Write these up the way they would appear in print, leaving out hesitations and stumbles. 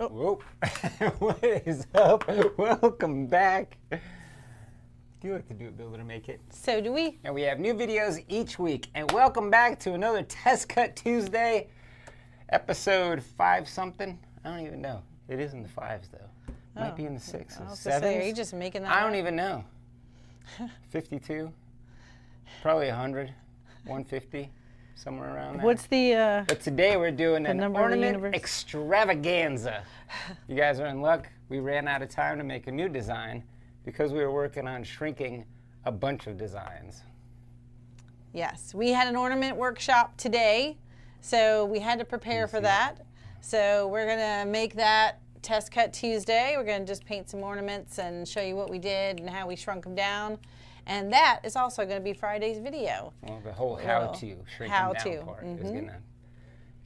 Whoop. What is up? Welcome back. Do you like to do it, Build It or Make It? So do we. And we have new videos each week. And welcome back to another Test Cut Tuesday, episode 5-something. I don't even know. It is in the 5s, though. Might be in the 6s. 7s. Are you just making that I up? don't even know. 52, probably 100, 150, somewhere around there. What's the... But today we're doing an Ornament universe? Extravaganza. You guys are in luck. We ran out of time to make a new design because we were working on shrinking a bunch of designs. Yes, we had an ornament workshop today, so we had to prepare for that. So we're gonna make that Test Cut Tuesday. We're gonna just paint some ornaments and show you what we did and how we shrunk them down. And that is also gonna be Friday's video. Well, the whole how-to shrink them down part is gonna,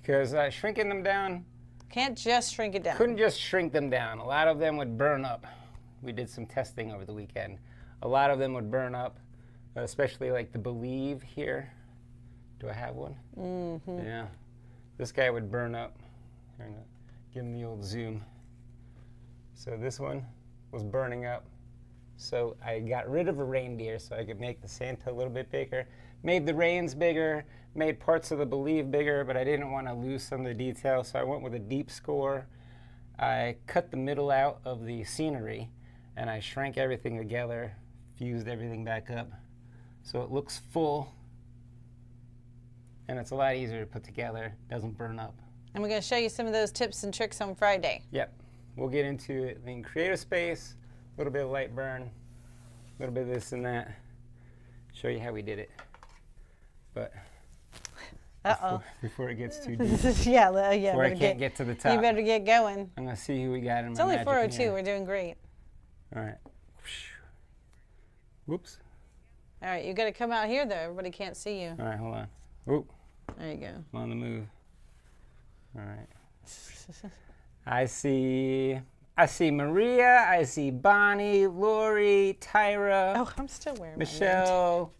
because shrinking them down, can't just shrink it down. couldn't just shrink them down. A lot of them would burn up. We did some testing over the weekend. A lot of them would burn up, especially like the Believe here. Do I have one? Mm-hmm. Yeah. This guy would burn up. Here, give him the old zoom. So this one was burning up. So I got rid of a reindeer so I could make the Santa a little bit bigger. Made the reins bigger, made parts of the Believe bigger, but I didn't want to lose some of the details, so I went with a deep score. I cut the middle out of the scenery, and I shrank everything together, fused everything back up, so it looks full, and it's a lot easier to put together, doesn't burn up. And we're gonna show you some of those tips and tricks on Friday. Yep. We'll get into it in creative space, a little bit of light burn, a little bit of this and that, show you how we did it. But before it gets too deep, yeah, before I can't get to the top, you better get going. I'm going to see who we got in It's my only magic 4:02. mirror. We're doing great. All right. Whoops. All right, you got to come out here though. Everybody can't see you. All right, hold on. Whoop. There you go. I'm on the move. All right. I see Maria. I see Bonnie, Lori, Tyra. Oh, I'm still wearing Michelle,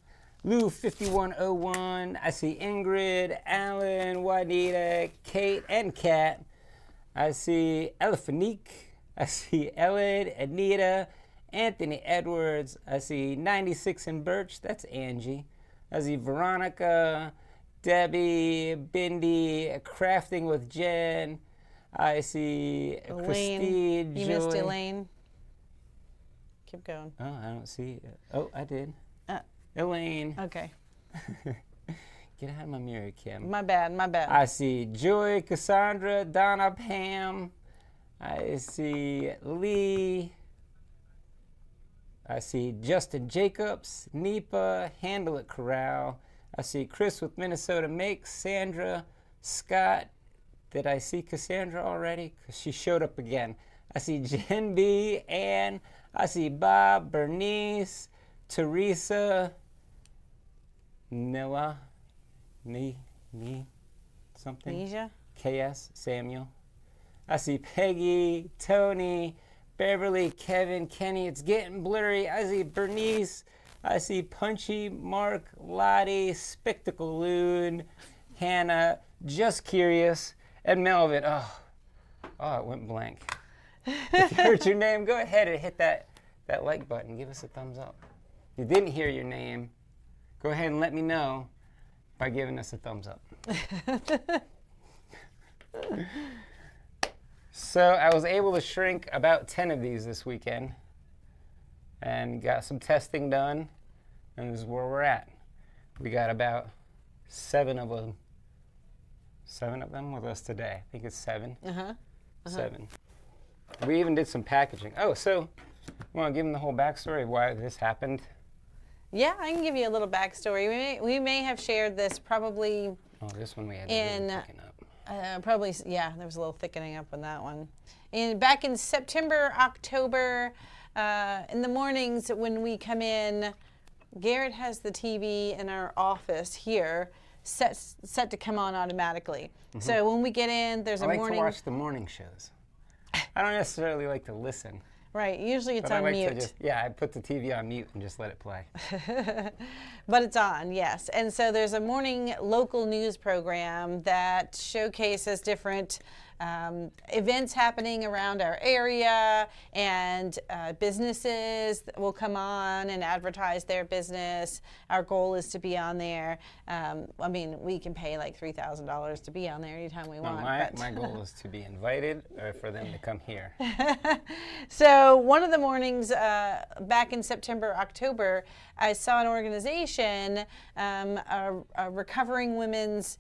Lou 5101. I see Ingrid, Alan, Juanita, Kate, and Kat. I see Elephanique. I see Ellen, Anita, Anthony Edwards. I see 96 and Birch. That's Angie. I see Veronica, Debbie, Bindi, Crafting with Jen. I see Elaine. Christine, You Joy. missed Elaine. Keep going. Oh, I don't see it. Oh, I did. Elaine. Okay. Get out of my mirror, Kim. My bad, my bad. I see Joy, Cassandra, Donna, Pam. I see Lee. I see Justin Jacobs, Nipa, Handle It Corral. I see Chris with Minnesota Makes, Sandra, Scott. Did I see Cassandra already? Because she showed up again. I see Jen B, Ann. I see Bob, Bernice, Teresa, Nilla, something. Nisha? KS, Samuel. I see Peggy, Tony, Beverly, Kevin, Kenny. It's getting blurry. I see Bernice. I see Punchy, Mark, Lottie, Spectacle Loon, Hannah, Just Curious, and Melvin. Oh, it went blank. If you heard your name, go ahead and hit that like button. Give us a thumbs up. If you didn't hear your name, go ahead and let me know by giving us a thumbs up. So I was able to shrink about 10 of these this weekend and got some testing done, and this is where we're at. We got about 7 of them. 7 of them with us today. I think it's 7. 7. We even did some packaging. Oh, so you want to give them the whole backstory of why this happened? Yeah, I can give you a little backstory. We may have shared this probably Oh, this one we had to really thicken up. probably, yeah, there was a little thickening up on that one. Back in September, October, in the mornings when we come in, Garrett has the TV in our office here set to come on automatically. So when we get in, there's a morning. I like to watch the morning shows. I don't necessarily like to listen. Right, usually it's But on I like mute. to just, I put the TV on mute and just let it play. But it's on, yes. And so there's a morning local news program that showcases different events happening around our area, and businesses will come on and advertise their business. Our goal is to be on there. I mean, we can pay like $3,000 to be on there anytime we want. My goal is to be invited for them to come here. So one of the mornings back in September, October, I saw an organization, a recovering women's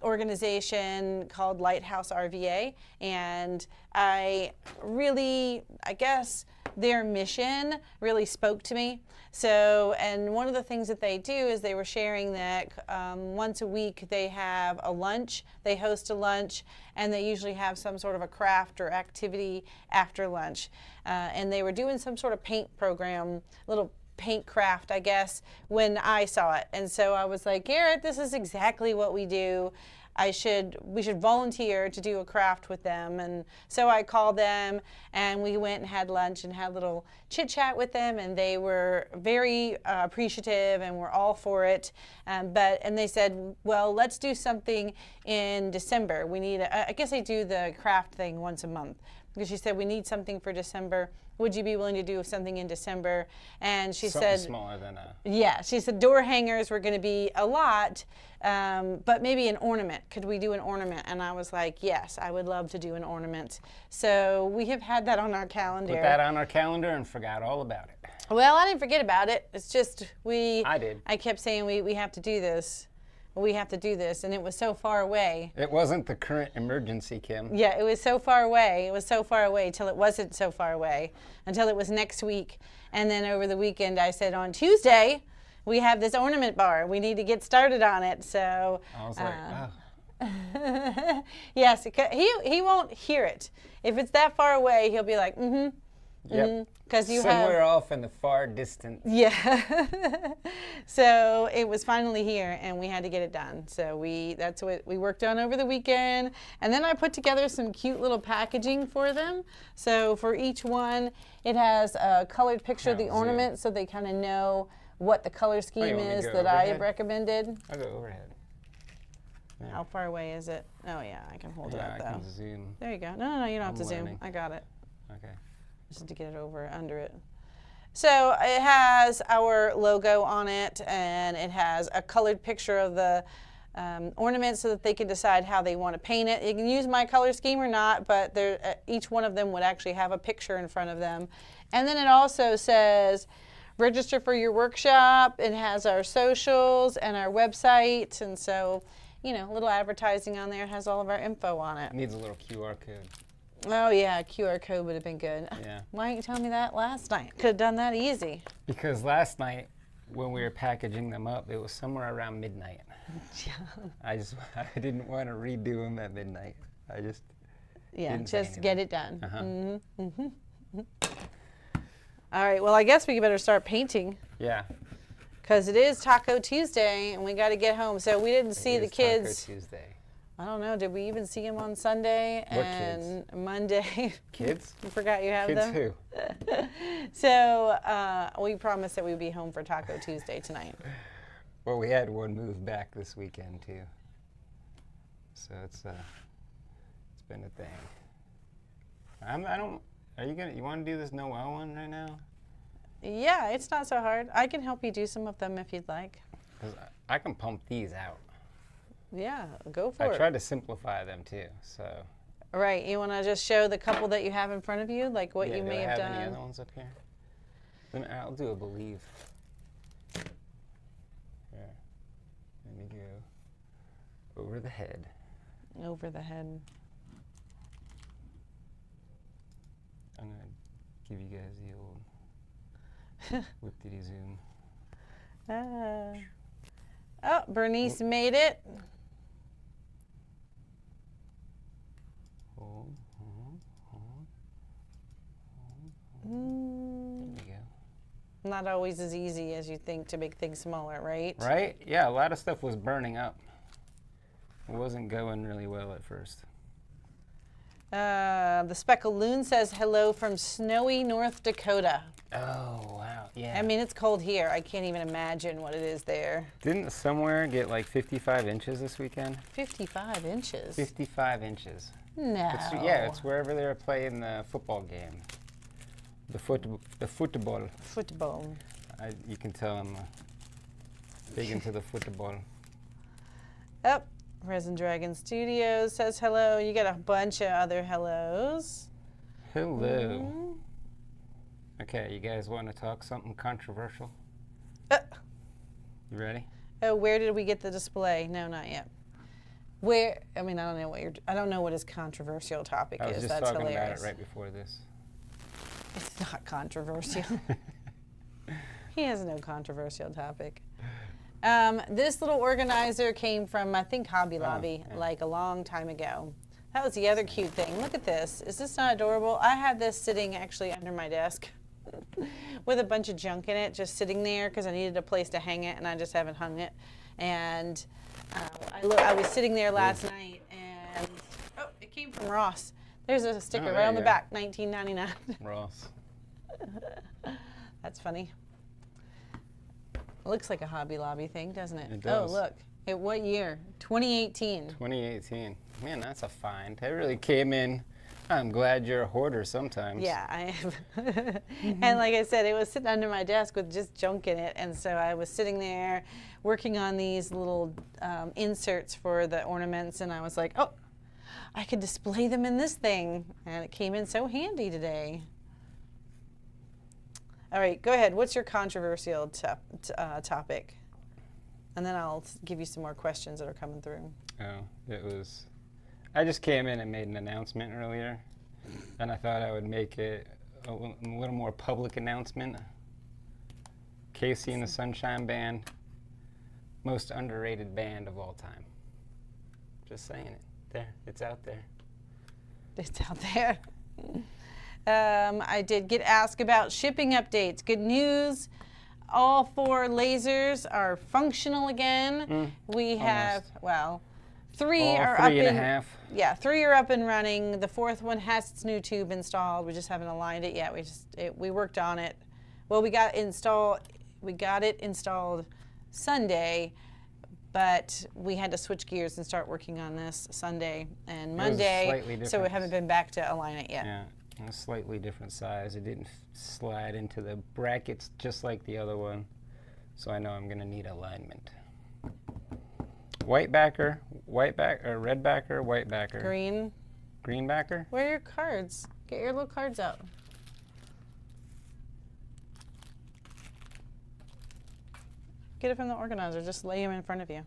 organization called Lighthouse RVA, and I guess their mission really spoke to me. So, and one of the things that they do is they were sharing that once a week they have a lunch, they host a lunch, and they usually have some sort of a craft or activity after lunch. And they were doing some sort of paint program, little paint craft, I guess, when I saw it. And so I was like, Garrett, this is exactly what we do. We should volunteer to do a craft with them. And so I called them, and we went and had lunch and had a little chit chat with them, and they were very appreciative and were all for it. And they said, well, let's do something in December. We need, I guess they do the craft thing once a month, because she said, we need something for December. Would you be willing to do something in December? And she Something said, smaller than a... Yeah, she said door hangers were going to be a lot, but maybe an ornament. Could we do an ornament? And I was like, yes, I would love to do an ornament. So we have had that on our calendar. Put that on our calendar and forgot all about it. Well, I didn't forget about it. It's just I did. I kept saying we have to do this. We have to do this, and it was so far away. It wasn't the current emergency, Kim. Yeah, it was so far away. It was so far away till it wasn't so far away, until it was next week. And then over the weekend, I said, on Tuesday, we have this ornament bar. We need to get started on it. So I was like, oh. Yes, he won't hear it. If it's that far away, he'll be like, mm-hmm. Yep. Because you somewhere have, off in the far distance. yeah. So it was finally here, and we had to get it done. So that's what we worked on over the weekend, and then I put together some cute little packaging for them. So for each one, it has a colored picture of the ornament, so they kind of know what the color scheme is that I have recommended. I'll go overhead. Yeah. How far away is it? Oh yeah, I can hold it up though. I can zoom. There you go. No, you don't have to zoom. learning. I got it. Okay. Just to get it over under it. So it has our logo on it, and it has a colored picture of the ornament so that they can decide how they want to paint it. You can use my color scheme or not, but each one of them would actually have a picture in front of them. And then it also says, register for your workshop. It has our socials and our website, and so, you know, a little advertising on there. It has all of our info on it. It needs a little QR code. Oh yeah, QR code would have been good. Yeah. Why didn't you tell me that last night? Could have done that easy. Because last night, when we were packaging them up, it was somewhere around midnight. Yeah. I didn't want to redo them at midnight. I just just get it done. Mm-hmm. Mm-hmm. All right. Well, I guess we better start painting. Yeah. Because it is Taco Tuesday, and we got to get home. So we didn't see the kids. Taco Tuesday. I don't know. Did we even see them on Sunday and Monday? Kids? You forgot you have Kids them? who? So we promised that we'd be home for Taco Tuesday tonight. Well, we had one move back this weekend too. So it's been a thing. You want to do this Noel one right now? Yeah, it's not so hard. I can help you do some of them if you'd like. 'Cause I can pump these out. Yeah, go for it. I tried to simplify them too, so. Right, you want to just show the couple that you have in front of you, like what you may have done? Any other ones up here? Then I'll do a believe. Here, let me go over the head. Over the head. I'm gonna give you guys the old whip-diddy zoom. Oh, Bernice made it. Hold. There we go. Not always as easy as you think to make things smaller, right? Right? Yeah, a lot of stuff was burning up. It wasn't going really well at first. The Speckled Loon says hello from snowy North Dakota. Oh, wow. Yeah. I mean, it's cold here. I can't even imagine what it is there. Didn't somewhere get like 55 inches this weekend? 55 inches? 55 inches. No. It's wherever they're playing the football game. The football. Football. You can tell I'm big into the football. Oh, Resin Dragon Studios says hello. You got a bunch of other hellos. Hello. Okay, you guys want to talk something controversial? You ready? Oh, where did we get the display? No, not yet. Where? I mean, I don't know what his controversial topic I was is. just That's talking hilarious. about it right before this. It's not controversial. He has no controversial topic. This little organizer came from, I think, Hobby Lobby, like a long time ago. That was the other cute thing. Look at this. Is this not adorable? I had this sitting actually under my desk with a bunch of junk in it, just sitting there because I needed a place to hang it, and I just haven't hung it. And I was sitting there last night, and it came from Ross. There's a sticker right on the back, $19.99. Ross. That's funny. It looks like a Hobby Lobby thing, doesn't it? It does. Oh, look. What year? 2018. 2018. Man, that's a find. That really came in. I'm glad you're a hoarder sometimes. Yeah, I am. And like I said, it was sitting under my desk with just junk in it. And so I was sitting there working on these little inserts for the ornaments. And I was like, oh, I could display them in this thing. And it came in so handy today. All right, go ahead. What's your controversial topic? And then I'll give you some more questions that are coming through. Oh, I just came in and made an announcement earlier, and I thought I would make it a little more public announcement. Casey and the Sunshine Band, most underrated band of all time. Just saying it. There, it's out there. It's out there. I did get asked about shipping updates. Good news. All 4 lasers are functional again. We have, well, 3 are up and a half. Yeah, 3 are up and running. The 4th one has its new tube installed. We just haven't aligned it yet. We worked on it. Well, we got it installed Sunday, but we had to switch gears and start working on this Sunday and Monday. So we haven't been back to align it yet. Yeah. A slightly different size. It didn't slide into the brackets just like the other one, so I know I'm going to need alignment. White backer, red backer, white backer. Green. Green backer? Where are your cards? Get your little cards out. Get it from the organizer. Just lay them in front of you.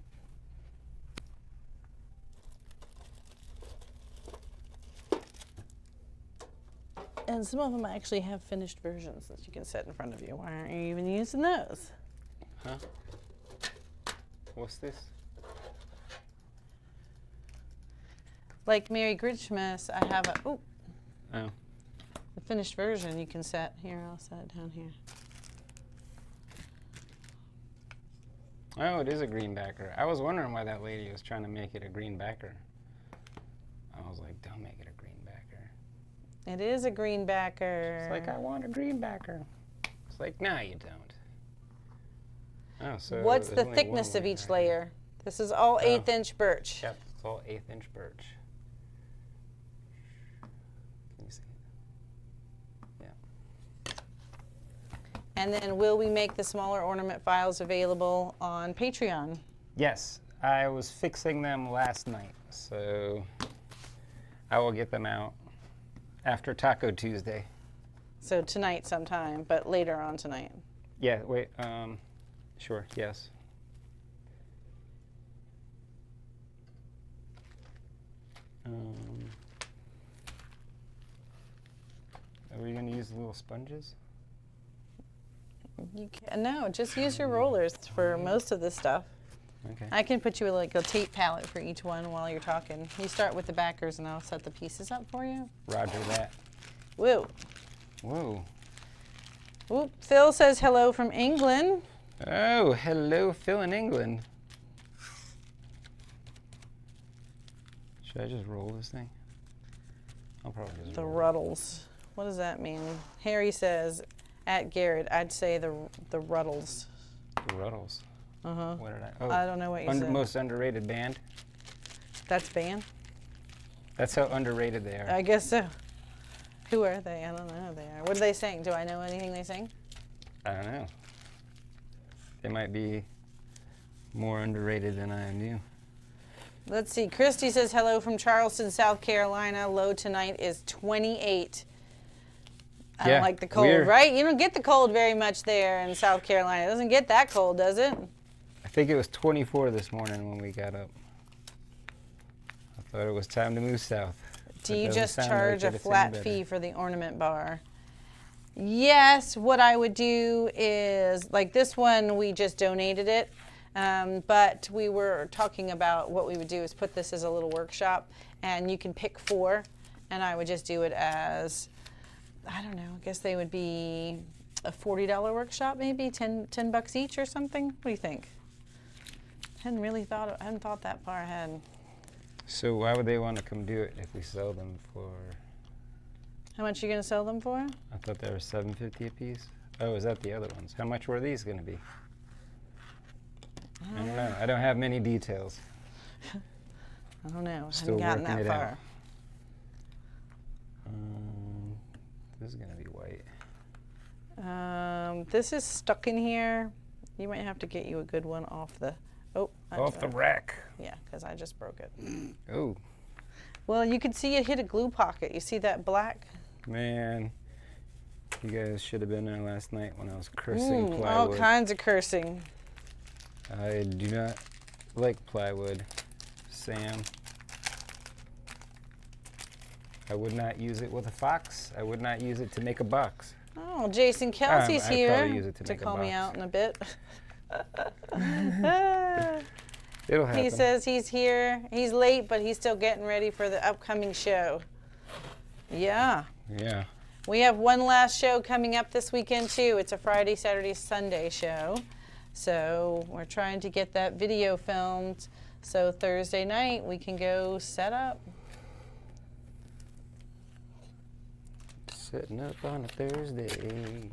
And some of them actually have finished versions that you can set in front of you. Why aren't you even using those? Huh? What's this? Like Merry Christmas, I have a Oh. the finished version you can set. Here, I'll set it down here. Oh, it is a green backer. I was wondering why that lady was trying to make it a green backer. I was like, don't make it a green backer. It is a green backer. It's like, I want a green backer. It's like, no, you don't. Oh, so what's there's the only thickness one of white each backer. layer? This is all 1/8 inch birch. Yep, it's all 1/8 inch birch. Can you see it? Yeah. And then will we make the smaller ornament files available on Patreon? Yes, I was fixing them last night, so I will get them out after Taco Tuesday. So tonight sometime, but later on tonight. Yeah, wait, sure, yes. Are we going to use the little sponges? You can, no, just use your rollers for most of this stuff. Okay. I can put you like a tape palette for each one while you're talking. You start with the backers and I'll set the pieces up for you. Roger that. Woo. Whoa. Oop, Phil says hello from England. Oh, hello, Phil in England. Should I just roll this thing? I'll probably just The roll. Ruddles. What does that mean? Harry says, at Garrett, I'd say the Ruddles. The Ruddles. Uh-huh. What did I? Oh, I don't know what you said. most underrated band. That's band? That's how underrated they are. I guess so. Who are they? I don't know who they are. What are they saying? Do I know anything they sing? I don't know. They might be more underrated than I knew. Let's see. Christy says hello from Charleston, South Carolina. Low tonight is 28. I don't like the cold, right? You don't get the cold very much there in South Carolina. It doesn't get that cold, does it? I think it was 24 this morning when we got up. I thought it was time to move south. Do you just charge a flat fee for the ornament bar? Yes, what I would do is, like this one, we just donated it. But we were talking about what we would do is put this as a little workshop, and you can pick 4, and I would just do it as, I don't know, I guess they would be a $40 workshop, maybe 10 bucks each or something. What do you think? I hadn't thought that far ahead. So why would they want to come do it if we sell them for? How much are you going to sell them for? I thought they were $7.50 a piece. Oh, is that the other ones? How much were these going to be? I don't know. I don't have many details. I don't know. Still haven't gotten working that it far. This is going to be white. This is stuck in here. You might have to get you a good one off the. Oh, Off the rack. Yeah, because I just broke it. Oh. Well, you could see it hit a glue pocket. You see that black? Man, you guys should have been there last night when I was cursing plywood. All kinds of cursing. I do not like plywood, Sam. I would not use it with a fox. I would not use it to make a box. Oh, Jason Kelsey's I'd here probably use it to make a call me box. out in a bit. It'll happen. He says he's here. He's late, but he's still getting ready for the upcoming show. Yeah. Yeah. We have one last show coming up this weekend, too. It's a Friday, Saturday, Sunday show. So we're trying to get that video filmed so Thursday night we can go set up. Setting up on a Thursday.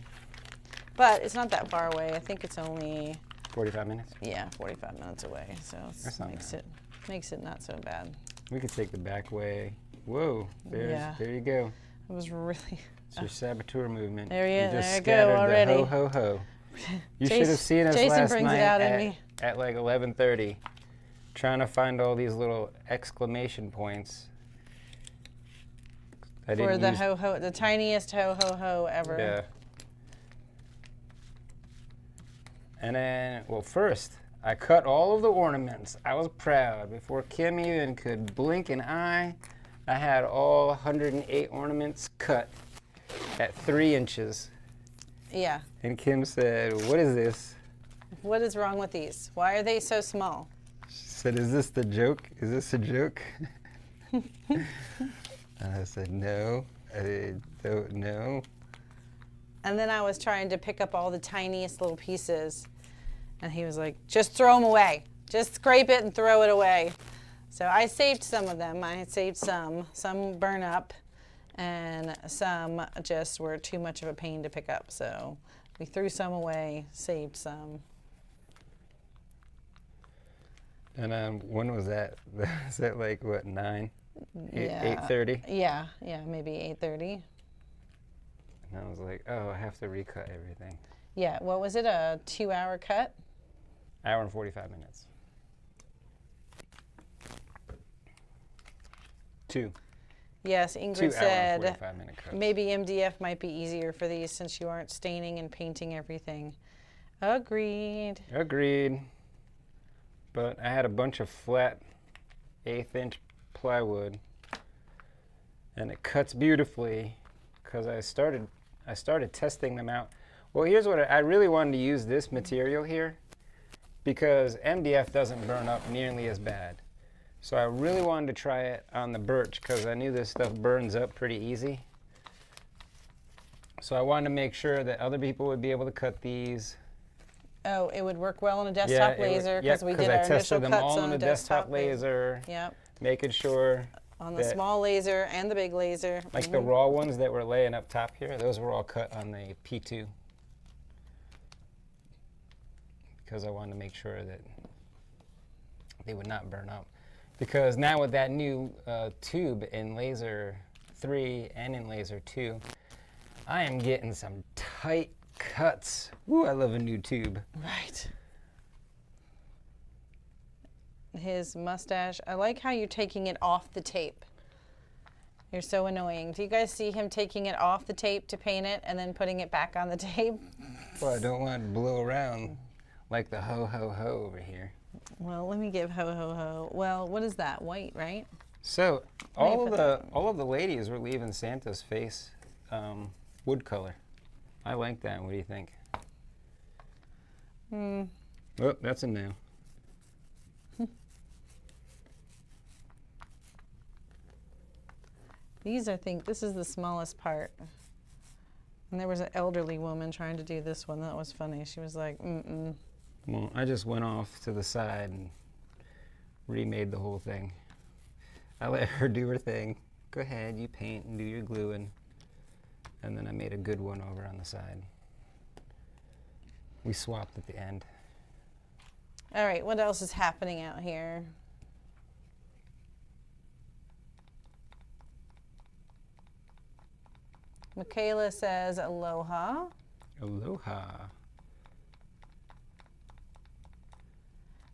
But it's not that far away. I think it's only 45 minutes? Yeah, 45 minutes away, so it makes it not so bad. We could take the back way. Whoa, there you go. It was really... It's your saboteur movement. There he is. You just There you scattered go already. the ho-ho-ho. You should have seen us Jason last brings night it out in me. at like 11:30, trying to find all these little exclamation points. For the ho-ho, the tiniest ho-ho-ho ever. Yeah. And then, well, first, I cut all of the ornaments. I was proud. Before Kim even could blink an eye, I had all 108 ornaments cut at 3 inches. Yeah. And Kim said, "What is this?" What is wrong with these? Why are they so small? She said, "Is this the joke? Is this a joke?" And I said, "No, I don't know." And then I was trying to pick up all the tiniest little pieces. And he was like, just throw them away. Just scrape it and throw it away. So I saved some of them. I saved some. Some burn up. And some just were too much of a pain to pick up. So we threw some away, saved some. And when was that? Was that like, what, 9? Yeah. 8:30? Yeah, maybe 8:30. And I was like, oh, I have to recut everything. Yeah, what was it, a 2-hour cut? Hour and 45 minutes. 2. Yes, Ingrid 2 hour and said 45-minute cuts. maybe MDF might be easier for these since you aren't staining and painting everything. Agreed. Agreed. But I had a bunch of flat 1/8-inch plywood, and it cuts beautifully because I started testing them out. Well, here's what I really wanted to use this material here because MDF doesn't burn up nearly as bad. So I really wanted to try it on the birch because I knew this stuff burns up pretty easy. So I wanted to make sure that other people would be able to cut these. Oh, it would work well on a desktop laser because we did our initial them cuts all on a a desktop laser. Yep. Making sure on the small laser and the big laser. Like the raw ones that were laying up top here, those were all cut on the P2. Because I wanted to make sure that they would not burn up. Because now with that new tube in laser 3 and in laser 2, I am getting some tight cuts. Ooh, I love a new tube. Right. His mustache. I like how you're taking it off the tape. You're so annoying. Do you guys see him taking it off the tape to paint it and then putting it back on the tape? Well, I don't want it to blow around like the ho ho ho over here. Well, let me give ho ho ho. Well, what is that? White, right? So all of the ladies were leaving Santa's face wood color. I like that. What do you think? Oh, that's a no. These, I think, this is the smallest part. And there was an elderly woman trying to do this one. That was funny. She was like, mm-mm. Well, I just went off to the side and remade the whole thing. I let her do her thing. Go ahead, you paint and do your gluing. And then I made a good one over on the side. We swapped at the end. All right, what else is happening out here? Michaela says aloha. Aloha.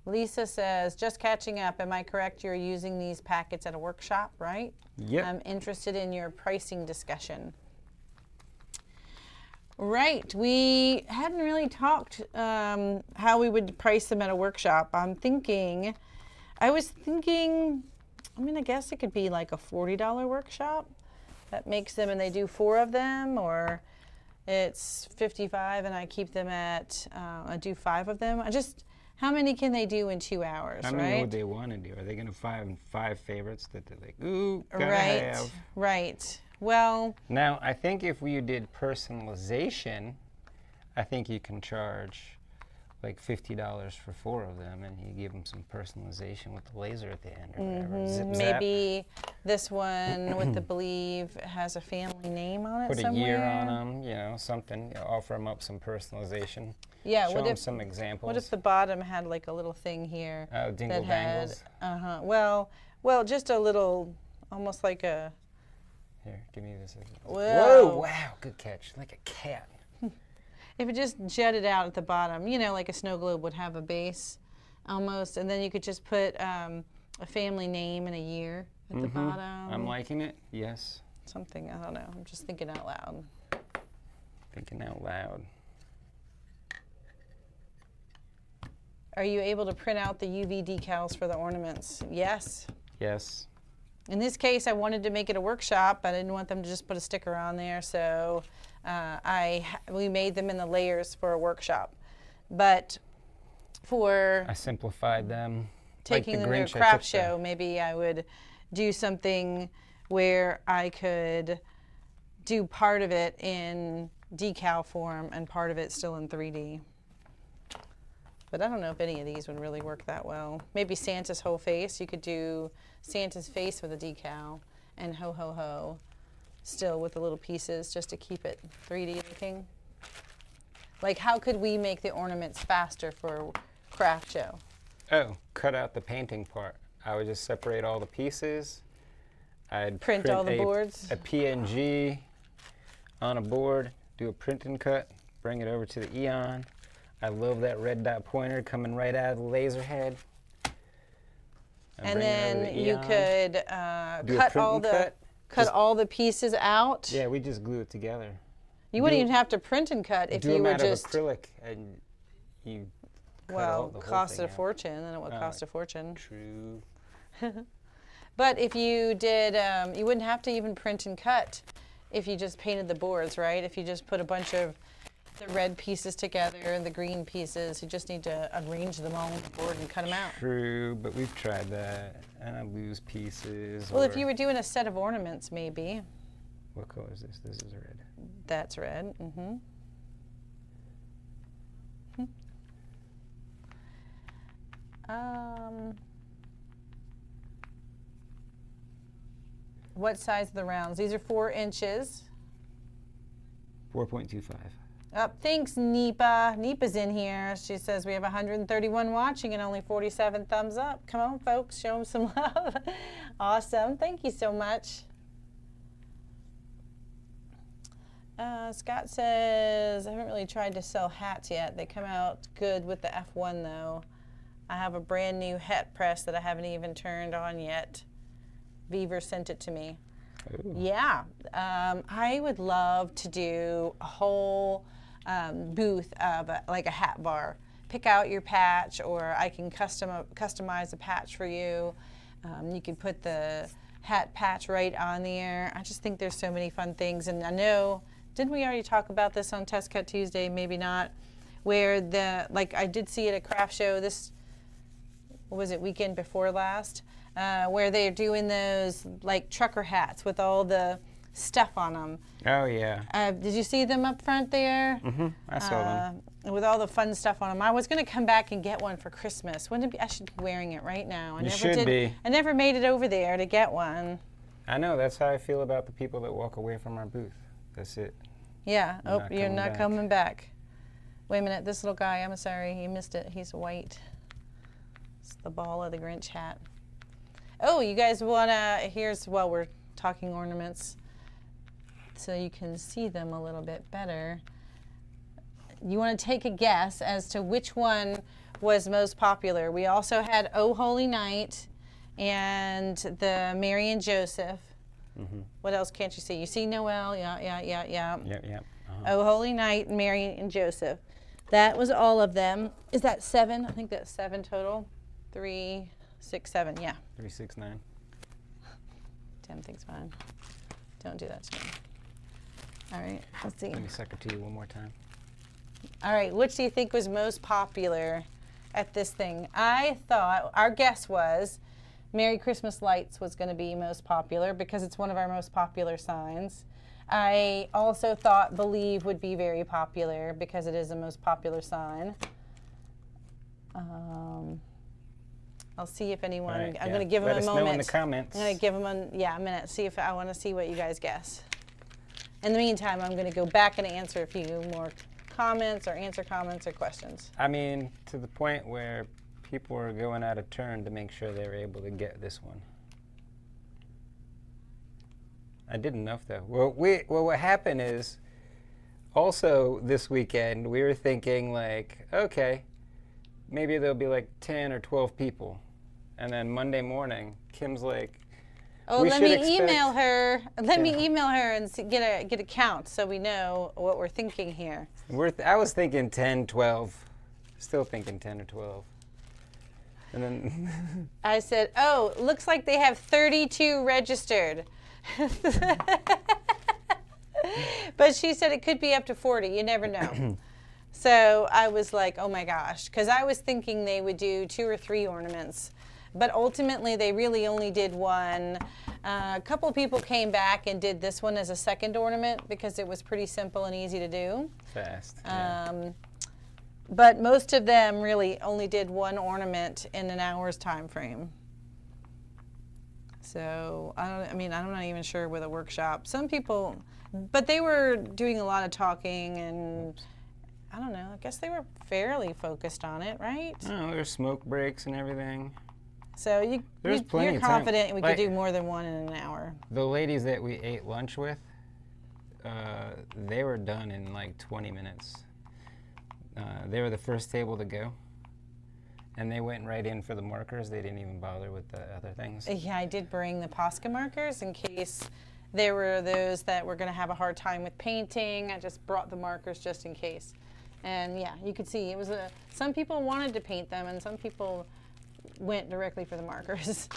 Lisa says, just catching up. Am I correct? You're using these packets at a workshop, right? Yep. I'm interested in your pricing discussion. Right. We hadn't really talked how we would price them at a workshop. I was thinking, I mean, I guess it could be like a $40 workshop. That makes them, and they do 4 of them, or it's $55 and I keep them at, I do 5 of them. How many can they do in 2 hours, How right? many would they want to do? Are they going to find 5 favorites that they're like, ooh, gotta Right, have? right. Well, Now, I think if we did personalization, I think you can charge like $50 for 4 of them, and you give them some personalization with the laser at the end or whatever. Zip, zap. maybe this one with the Believe has a family name on it Put somewhere. a year on them, you know, something. Offer them up some personalization. Yeah, Show what them if some examples. What if the bottom had like a little thing here Oh, dingle that had dangles. well, just a little, almost like a. Here, give me this. Whoa. Whoa! Wow, good catch, like a cat. If it just jutted out at the bottom, you know, like a snow globe would have a base almost, and then you could just put a family name and a year at the bottom. I'm liking it. Yes. Something, I don't know. I'm just thinking out loud. Thinking out loud. Are you able to print out the UV decals for the ornaments? Yes. Yes. In this case, I wanted to make it a workshop. I didn't want them to just put a sticker on there, so we made them in the layers for a workshop. But for I simplified them. taking them to a craft show, maybe I would do something where I could do part of it in decal form and part of it still in 3D. But I don't know if any of these would really work that well. Maybe Santa's whole face. You could do Santa's face with a decal and ho ho ho still with the little pieces just to keep it 3D looking. Like, how could we make the ornaments faster for craft show? Oh, cut out the painting part. I would just separate all the pieces. I'd Print all the boards? A PNG on a board, do a print and cut, bring it over to the Eon. I love that red dot pointer coming right out of the laser head. And then you could Do a cut print all and the cut. all the pieces out. Yeah, we just glue it together. You wouldn't even have to print and cut if Do you them were out just. of acrylic, and you cut Well, the whole cost thing a out. fortune, then it would cost a fortune. True. But if you did, you wouldn't have to even print and cut if you just painted the boards, right? If you just put a bunch of the red pieces together and the green pieces, you just need to arrange them all on the board and cut them out. True, but we've tried that, and I lose pieces. Well, if or- you were doing a set of ornaments, maybe. What color is this? This is red. That's red. Mm-hmm. What size are the rounds? These are 4 inches. 4.25. Oh, thanks, Nipa. Nipa's in here. She says we have 131 watching and only 47 thumbs up. Come on, folks, show them some love. Awesome. Thank you so much. Scott says, I haven't really tried to sell hats yet. They come out good with the F1, though. I have a brand new hat press that I haven't even turned on yet. Beaver sent it to me. Ooh. Yeah. I would love to do a whole booth of like a hat bar. Pick out your patch, or I can customize a patch for you. You can put the hat patch right on there. I just think there's so many fun things. And I know, didn't we already talk about this on Test Cut Tuesday? Maybe not. Where I did see it at Craft Show this, what was it, weekend before last? Where they're doing those like trucker hats with all the stuff on them. Oh, yeah. Did you see them up front there? Mm-hmm. I saw them. With all the fun stuff on them. I was going to come back and get one for Christmas. Wouldn't it be? I should be wearing it right now. I never made it over there to get one. I know. That's how I feel about the people that walk away from our booth. That's it. Yeah. You're not coming back. Wait a minute. This little guy, I'm sorry. You missed it. He's white. It's the ball of the Grinch hat. Oh, you guys want to, while we're talking ornaments, so you can see them a little bit better. You want to take a guess as to which one was most popular. We also had Oh Holy Night and the Mary and Joseph. Mm-hmm. What else can't you see? You see Noel? Yeah. Yep. Oh Holy Night, Mary and Joseph. That was all of them. Is that 7? I think that's 7 total. 3, 6, 7, yeah. 3, 6, 9. Damn thing's fine. Don't do that to me. All right, let's see. Let me suck it to you one more time. All right, which do you think was most popular at this thing? I thought, our guess was Merry Christmas Lights was going to be most popular because it's one of our most popular signs. I also thought Believe would be very popular because it is the most popular sign. I'll see if anyone, right, I'm going to give them a moment. Let us know in the comments. I'm going to give them a minute, see if I want to see what you guys guess. In the meantime, I'm going to go back and answer a few more comments or answer comments or questions. I mean, to the point where people are going out of turn to make sure they were able to get this one. I did enough, though. Well, what happened is, also this weekend, we were thinking, like, okay, maybe there'll be like 10 or 12 people. And then Monday morning, Kim's like, oh, let me email her. Let me email her and get a count so we know what we're thinking here. I was thinking 10, 12. Still thinking 10 or 12. And then I said, oh, looks like they have 32 registered. But she said it could be up to 40. You never know. So I was like, oh my gosh, because I was thinking they would do 2 or 3 ornaments. But ultimately, they really only did one. A couple of people came back and did this one as a second ornament because it was pretty simple and easy to do. Fast. But most of them really only did one ornament in an hour's time frame. So I'm not even sure with a workshop. Some people, but they were doing a lot of talking and I don't know. I guess they were fairly focused on it, right? No, there's smoke breaks and everything. So you're confident we could do more than one in an hour. The ladies that we ate lunch with, they were done in like 20 minutes. They were the first table to go. And they went right in for the markers. They didn't even bother with the other things. Yeah, I did bring the Posca markers in case there were those that were going to have a hard time with painting. I just brought the markers just in case. And yeah, you could see it was some people wanted to paint them and some people went directly for the markers.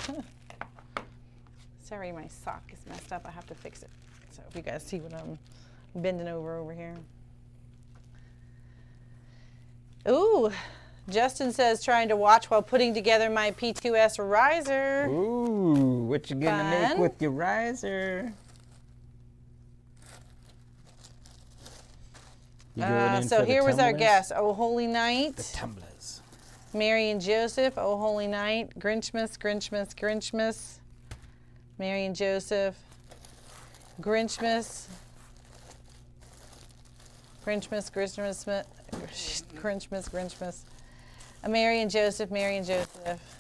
Sorry, my sock is messed up. I have to fix it. So if you guys see what I'm bending over here. Ooh, Justin says trying to watch while putting together my P2S riser. Ooh, what you gonna make with your riser? So here was our guess. Oh Holy Night. The tumblers. Mary and Joseph. Oh Holy Night. Grinchmas, Grinchmas, Grinchmas. Mary and Joseph. Grinchmas. Grinchmas, Grinchmas. Mary and Joseph, Mary and Joseph.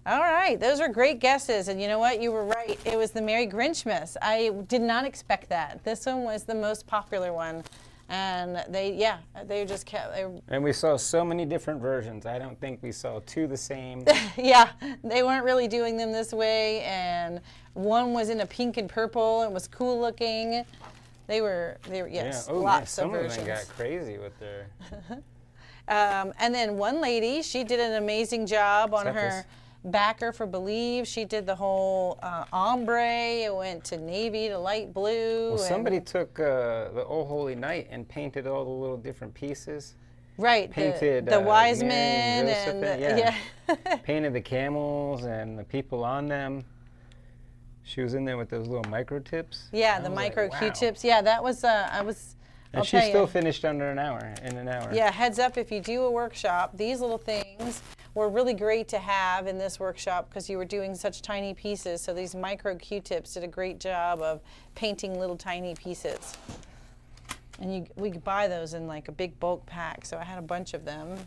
All right, those are great guesses. And you know what? You were right. It was the Merry Grinchmas. I did not expect that. This one was the most popular one. And they just kept. And we saw so many different versions. I don't think we saw two the same. Yeah, they weren't really doing them this way. And one was in a pink and purple and was cool looking. They were yes, lots of versions. Some of them got crazy with their. And then one lady, she did an amazing job on her backer for Believe. She did the whole ombre. It went to navy to light blue. Well, somebody took the Oh Holy Night and painted all the little different pieces. Right, Painted the wise Mary men and painted the camels and the people on them. She was in there with those little micro tips. Yeah, the micro Q-tips. Yeah, that was And she still finished under an hour, in an hour. Yeah, heads up, if you do a workshop, these little things were really great to have in this workshop because you were doing such tiny pieces. So these micro Q-tips did a great job of painting little tiny pieces. And we could buy those in like a big bulk pack, so I had a bunch of them.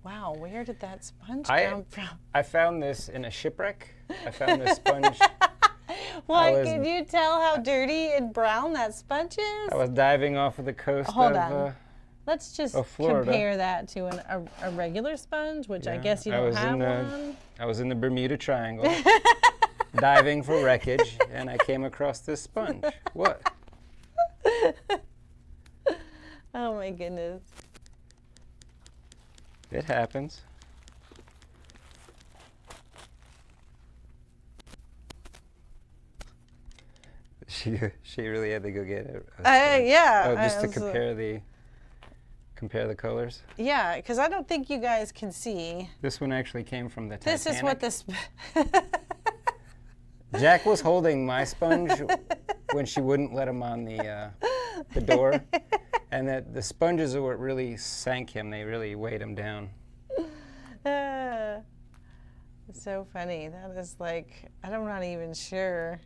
Wow, where did that sponge come from? I found this in a shipwreck. I found this sponge. Why, can you tell how dirty and brown that sponge is? I was diving off of the coast Let's just Florida. compare that to a regular sponge, which I guess you don't have one. I was in the Bermuda Triangle, diving for wreckage, and I came across this sponge. What? Oh my goodness. It happens. She really had to go get it. Just to compare the colors. Yeah, because I don't think you guys can see. This one actually came from the Titanic. This is what this. Jack was holding my sponge when she wouldn't let him on the door, and that the sponges are what really sank him. They really weighed him down. It's so funny. That is like, I'm not even sure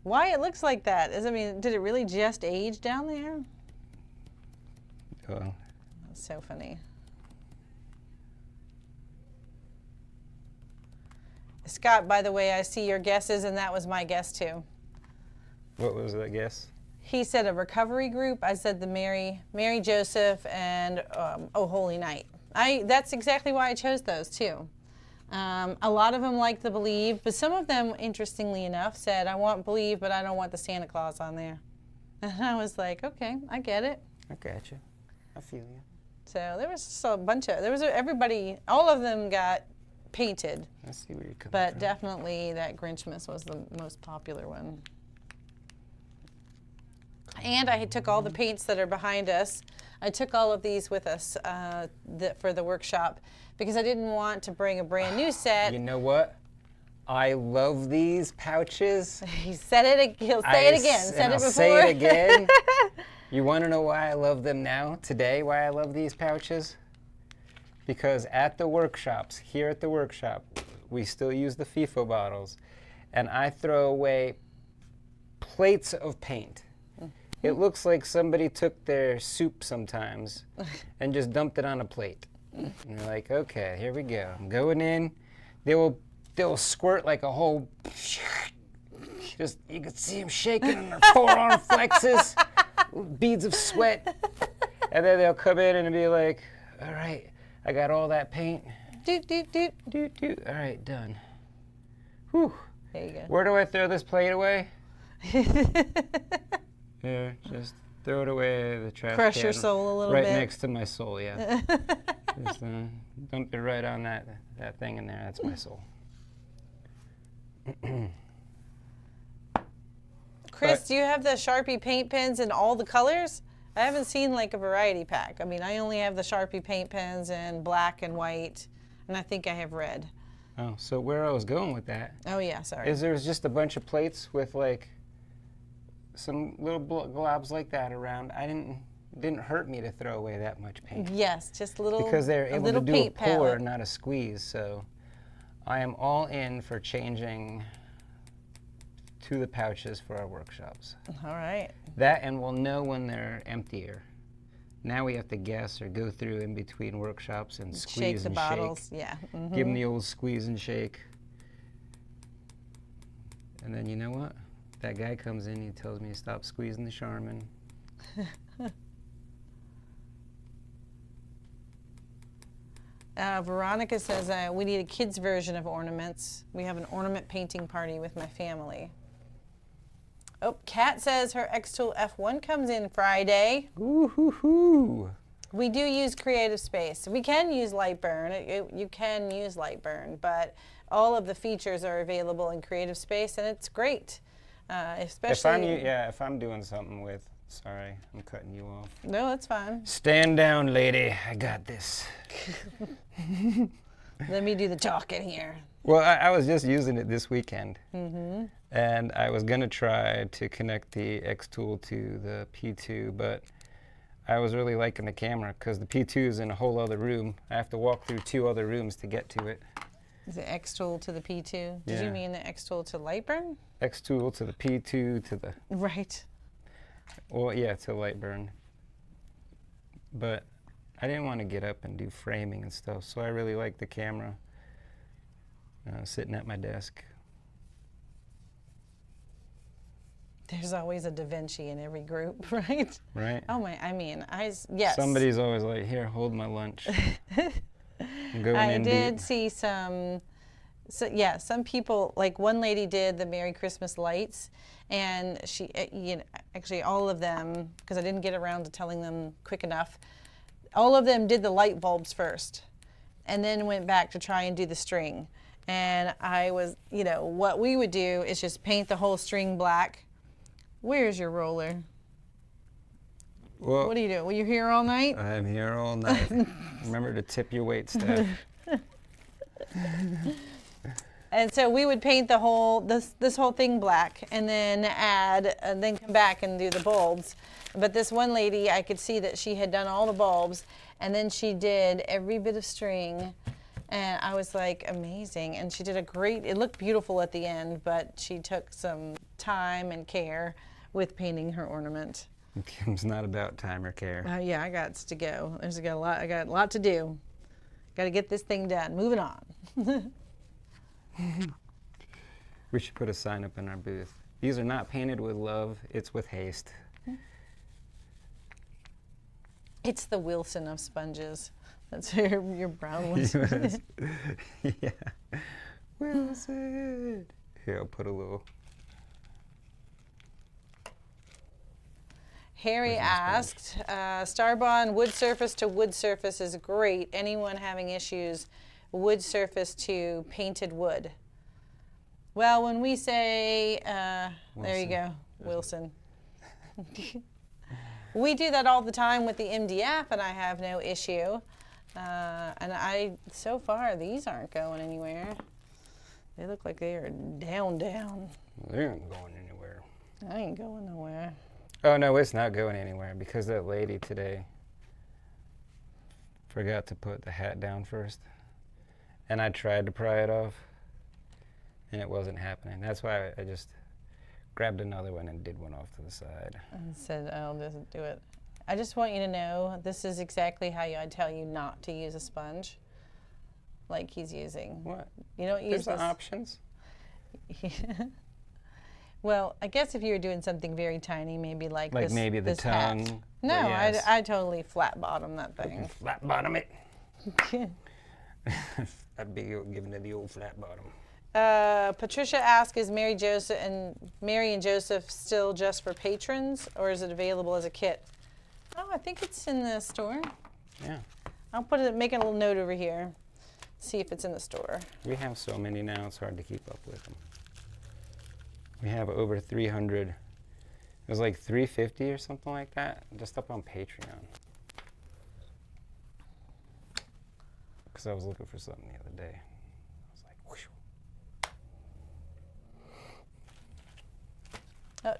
why it looks like that. Did it really just age down there? Well, that's so funny. Scott, by the way, I see your guesses, and that was my guess too. What was the guess? He said a recovery group. I said the Mary Joseph, and Oh Holy Night. That's exactly why I chose those too. A lot of them liked the Believe, but some of them, interestingly enough, said, I want Believe, but I don't want the Santa Claus on there. And I was like, okay, I get it. I got you. I feel you. So there was a bunch of, everybody, all of them got painted. I see where you're coming But from. definitely that Grinchmas was the most popular one. And I took all the paints that are behind us. I took all of these with us for the workshop because I didn't want to bring a brand new set. You know what? I love these pouches. He said it. He'll say it again. Said it before. I'll say it again. You want to know why I love them now, today, why I love these pouches? Because at the workshops, here at the workshop, we still use the FIFO bottles, and I throw away plates of paint. It looks like somebody took their soup sometimes and just dumped it on a plate. And you're like, okay, here we go. I'm going in. They'll squirt like a whole, just, you can see them shaking in their forearm flexes, beads of sweat. And then they'll come in and be like, all right, I got all that paint. Doot, doot, doot. Doot, doot. All right, done. Whew. There you go. Where do I throw this plate away? There, just throw it away, the trash Crush can. your soul a little right bit. Right next to my soul, yeah. Just dump it right on that thing in there. That's my soul. Chris, do you have the Sharpie paint pens in all the colors? I haven't seen like a variety pack. I only have the Sharpie paint pens in black and white, and I think I have red. Oh, so where I was going with that Oh yeah, sorry. is there's just a bunch of plates with like some little globs like that around. It didn't hurt me to throw away that much paint. Yes, just little. Because they're able to do a paint pour, palette. not a squeeze. So I am all in for changing to the pouches for our workshops. All right. That, and we'll know when they're emptier. Now we have to guess or go through in between workshops and Shake squeeze the and bottles. shake. Yeah. Give them the old squeeze and shake. And then you know what? That guy comes in, he tells me to stop squeezing the Charmin. Veronica says we need a kid's version of ornaments. We have an ornament painting party with my family. Oh, Kat says her X-Tool F1 comes in Friday. Ooh hoo hoo. We do use Creative Space. We can use Lightburn. You can use Lightburn, but all of the features are available in Creative Space, and it's great. Especially if I'm doing something with, sorry, I'm cutting you off. No, that's fine. Stand down, lady. I got this. Let me do the talking here. Well, I was just using it this weekend, and I was gonna try to connect the X-Tool to the P2, but I was really liking the camera because the P2 is in a whole other room. I have to walk through 2 other rooms to get to it. Is it X-Tool to the P2? Did Yeah. you mean the X-Tool to Lightburn? X-Tool to the P2 to the, Right. well, yeah, to Lightburn. But I didn't want to get up and do framing and stuff, so I really like the camera sitting at my desk. There's always a Da Vinci in every group, right? Right? Oh my, yes. Somebody's always like, here, hold my lunch. I'm going I in did deep. see some people, like one lady did the Merry Christmas lights, and she, actually all of them, because I didn't get around to telling them quick enough, all of them did the light bulbs first, and then went back to try and do the string. And I was, what we would do is just paint the whole string black. Where's your roller? Well, What are you doing? Were you here all night? I'm here all night. Remember to tip your wait staff. And so we would paint the whole this whole thing black, and then then come back and do the bulbs. But this one lady, I could see that she had done all the bulbs, and then she did every bit of string, and I was like, amazing. And she did it looked beautiful at the end, but she took some time and care with painting her ornament. It's not about time or care. Yeah, I got to go. I got a lot to do. Got to get this thing done. Moving on. We should put a sign up in our booth. These are not painted with love, it's with haste. It's the Wilson of sponges. That's your brown ones. Yeah. Wilson. Here, I'll put a little. Harry asked, Starbond wood surface to wood surface is great. Anyone having issues, wood surface to painted wood? Well, when we say, there you go, Wilson. We do that all the time with the MDF, and I have no issue. And so far, these aren't going anywhere. They look like they are down. They aren't going anywhere. I ain't going nowhere. Oh, no, it's not going anywhere because that lady today forgot to put the hat down first. And I tried to pry it off, and it wasn't happening. That's why I just grabbed another one and did one off to the side. And said, I'll just do it. I just want you to know this is exactly how I'd tell you not to use a sponge like he's using. What? You don't use There's this. options. Well, I guess if you were doing something very tiny, maybe like this, maybe the this hat. tongue. No, But yes. I totally flat bottom that thing. Flat bottom it. I'd be giving it the old flat bottom. Patricia asked, is Mary and Joseph still just for patrons, or is it available as a kit? Oh, I think it's in the store. Yeah. I'll make a little note over here. See if it's in the store. We have so many now, it's hard to keep up with them. We have over 300. It was like 350 or something like that, just up on Patreon. Because I was looking for something the other day. I was like, whoosh. Oh,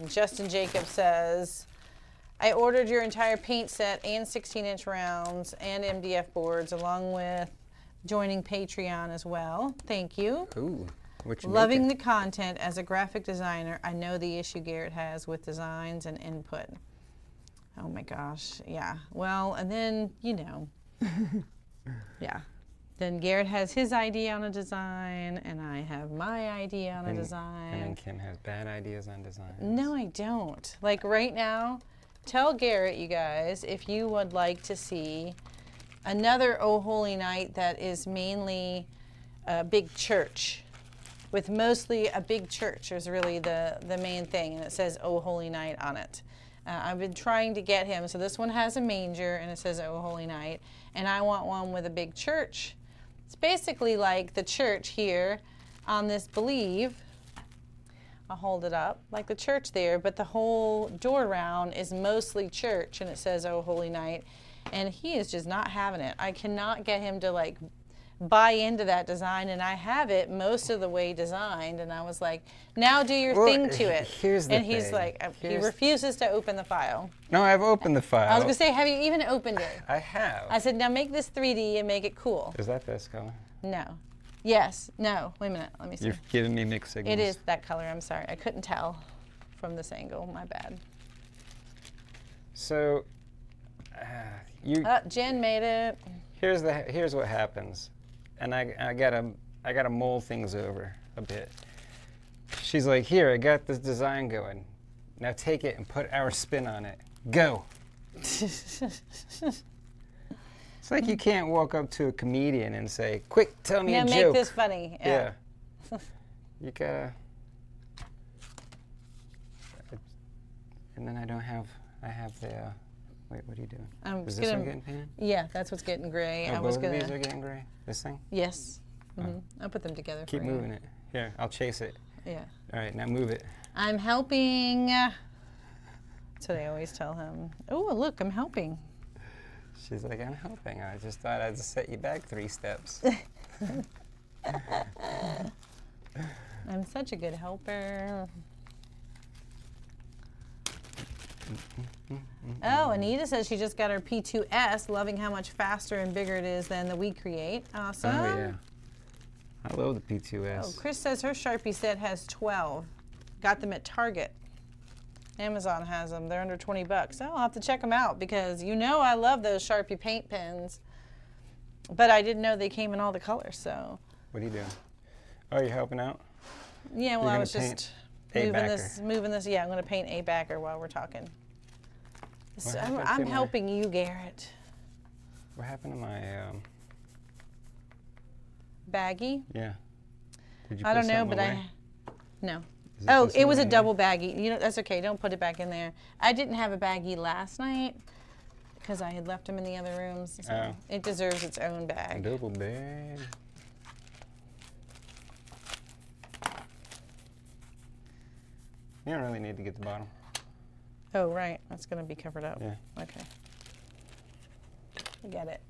Justin Jacobs says, I ordered your entire paint set and 16-inch rounds and MDF boards along with joining Patreon as well. Thank you. Ooh, What you Loving making? the content as a graphic designer. I know the issue Garrett has with designs and input. Oh my gosh, yeah. Well, and then, you know, yeah. Then Garrett has his idea on a design, and I have my idea on a design. And then Kim has bad ideas on design. No, I don't. Like right now, tell Garrett, you guys, if you would like to see another Oh Holy Night that is mainly a big church, with mostly a big church is really the main thing, and it says Oh Holy Night on it. I've been trying to get him, so this one has a manger and it says Oh Holy Night, and I want one with a big church. It's basically like the church here on this Believe. I'll hold it up, like the church there, but the whole door round is mostly church, and it says Oh Holy Night, and he is just not having it. I cannot get him to like buy into that design, and I have it most of the way designed, and I was like, now do your thing to it. Here's the and he's thing. like, he refuses to open the file. No, I've opened the file. I was gonna say, have you even opened it? I have. I said, now make this 3D and make it cool. Is that this color? No. Yes. No. Wait a minute. Let me see. You're giving me mixed signals. It is that color. I'm sorry. I couldn't tell from this angle. My bad. So, Jen made it. here's what happens, and I gotta mull things over a bit. She's like, here, I got this design going. Now take it and put our spin on it. Go. It's like you can't walk up to a comedian and say, quick, tell me a Now joke. make this funny. Yeah. You gotta. And then I have the, wait, what are you doing? Is this one getting painted? Yeah, that's what's getting gray. Oh, I was both gonna. of these are getting gray? This thing? Yes. I'll put them together. Keep for you. moving it. Here, I'll chase it. Yeah. All right, now move it. I'm helping. That's what I always tell him. Oh, look, I'm helping. She's like, I'm helping. I just thought I'd set you back 3 steps. I'm such a good helper. Oh, Anita says she just got her P2S, loving how much faster and bigger it is than the We Create. Awesome. Oh, yeah. I love the P2S. Oh, Chris says her Sharpie set has 12. Got them at Target. Amazon has them. They're under 20 bucks. Oh, I'll have to check them out because you know I love those Sharpie paint pens. But I didn't know they came in all the colors, so. What are you doing? Oh, you're helping out? Yeah, well, You're I gonna was paint just a moving this. Yeah, I'm going to paint a backer while we're talking. So happened I'm to helping you, Garrett. What happened to my, Baggie? yeah. Did you I put don't know, something but away? no. Is Oh, this it was a one? double baggie. You know, that's okay. Don't put it back in there. I didn't have a baggie last night because I had left them in the other rooms. So Oh. it deserves its own A bag. double bag. You don't really need to get the bottom. Oh, right. That's going to be covered up. Yeah. Okay. I get it.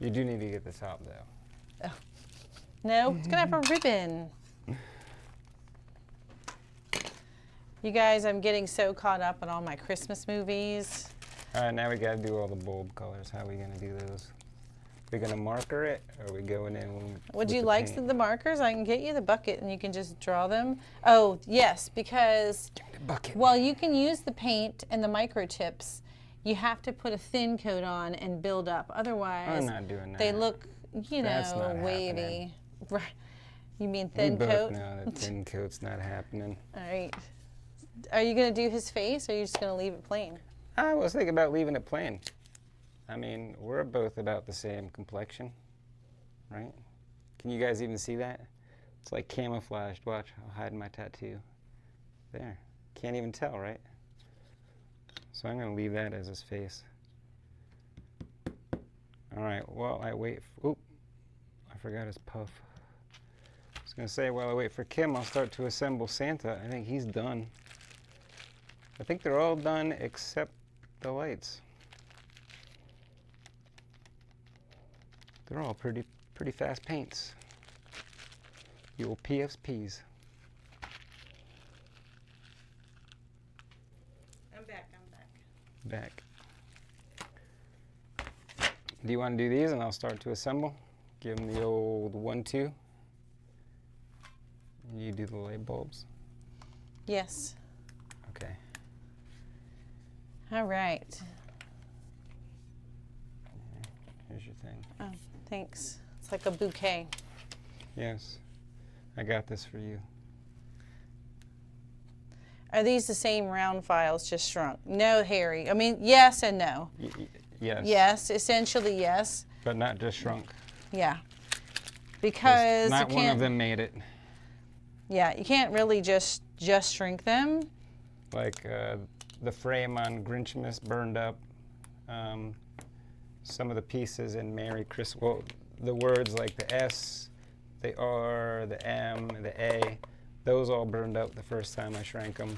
You do need to get the top, though. No, it's going to have a ribbon. You guys, I'm getting so caught up on all my Christmas movies. All right, now we got to do all the bulb colors. How are we going to do those? We're going to marker it, or are we going in Would with you the like paint? the markers? I can get you the bucket and you can just draw them. Oh, yes, because The bucket. while you can use the paint and the micro tips, you have to put a thin coat on and build up. Otherwise, I'm not doing that. they look, you That's know, not wavy. happening. Right. You mean We thin both coat? know that thin coat's not happening. All right. Are you going to do his face or are you just going to leave it plain? I was thinking about leaving it plain. I mean, we're both about the same complexion, right? Can you guys even see that? It's like camouflaged. Watch, I'll hide my tattoo. There. Can't even tell, right? So I'm going to leave that as his face. All right, while I wait. Oop, I forgot his puff. I was going to say, while I wait for Kim, I'll start to assemble Santa. I think he's done. I think they're all done except the lights. They're all pretty fast paints. The old PFPs. I'm back. Back. Do you want to do these and I'll start to assemble? Give them the old 1-2. You do the light bulbs? Yes. Okay. All right. Here's your thing. Oh, thanks. It's like a bouquet. Yes. I got this for you. Are these the same round files, just shrunk? No, Harry. I mean, yes and no. Yes. Yes, essentially yes. But not just shrunk. Yeah. Because not you one of can't, them made it. yeah, you can't really just shrink them. Like the frame on Grinchmas burned up. Some of the pieces in Merry Christmas, well, the words like the S, the R, the M, the A, those all burned up the first time I shrank them.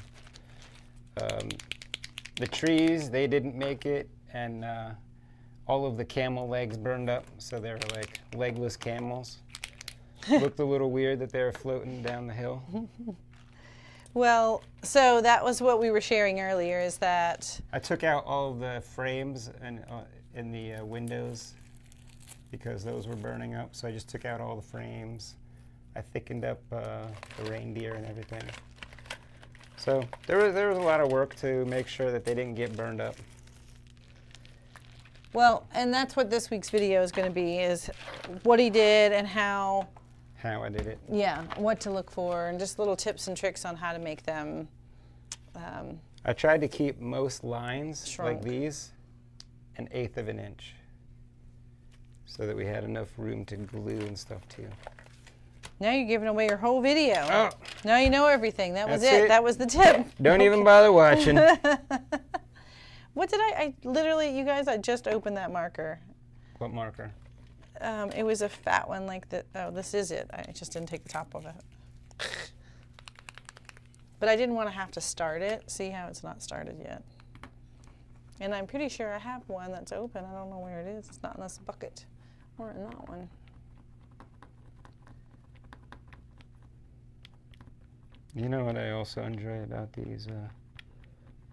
The trees, they didn't make it, and all of the camel legs burned up, so they were like legless camels. Looked a little weird that they were floating down the hill. Well, so that was what we were sharing earlier, is that I took out all the frames and in the windows because those were burning up, so I just took out all the frames. I thickened up the reindeer and everything. So there was a lot of work to make sure that they didn't get burned up. well, and that's what this week's video is going to be, is what he did and how I did it. yeah, what to look for, and just little tips and tricks on how to make them I tried to keep most lines shrunk. like these 1/8 of an inch so that we had enough room to glue and stuff too. Now you're giving away your whole video. Oh. Now you know everything. That was That's it. it. That was the tip. Don't even bother watching. What did I literally, you guys, I just opened that marker. What marker? It was a fat one like that. Oh, this is it. I just didn't take the top of it. But I didn't want to have to start it. See how it's not started yet. And I'm pretty sure I have one that's open. I don't know where it is. It's not in this bucket or in that one. You know what I also enjoy about these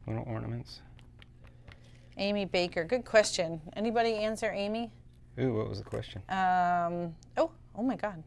little ornaments? Amy Baker. Good question. Anybody answer Amy? Ooh, what was the question? Oh my God.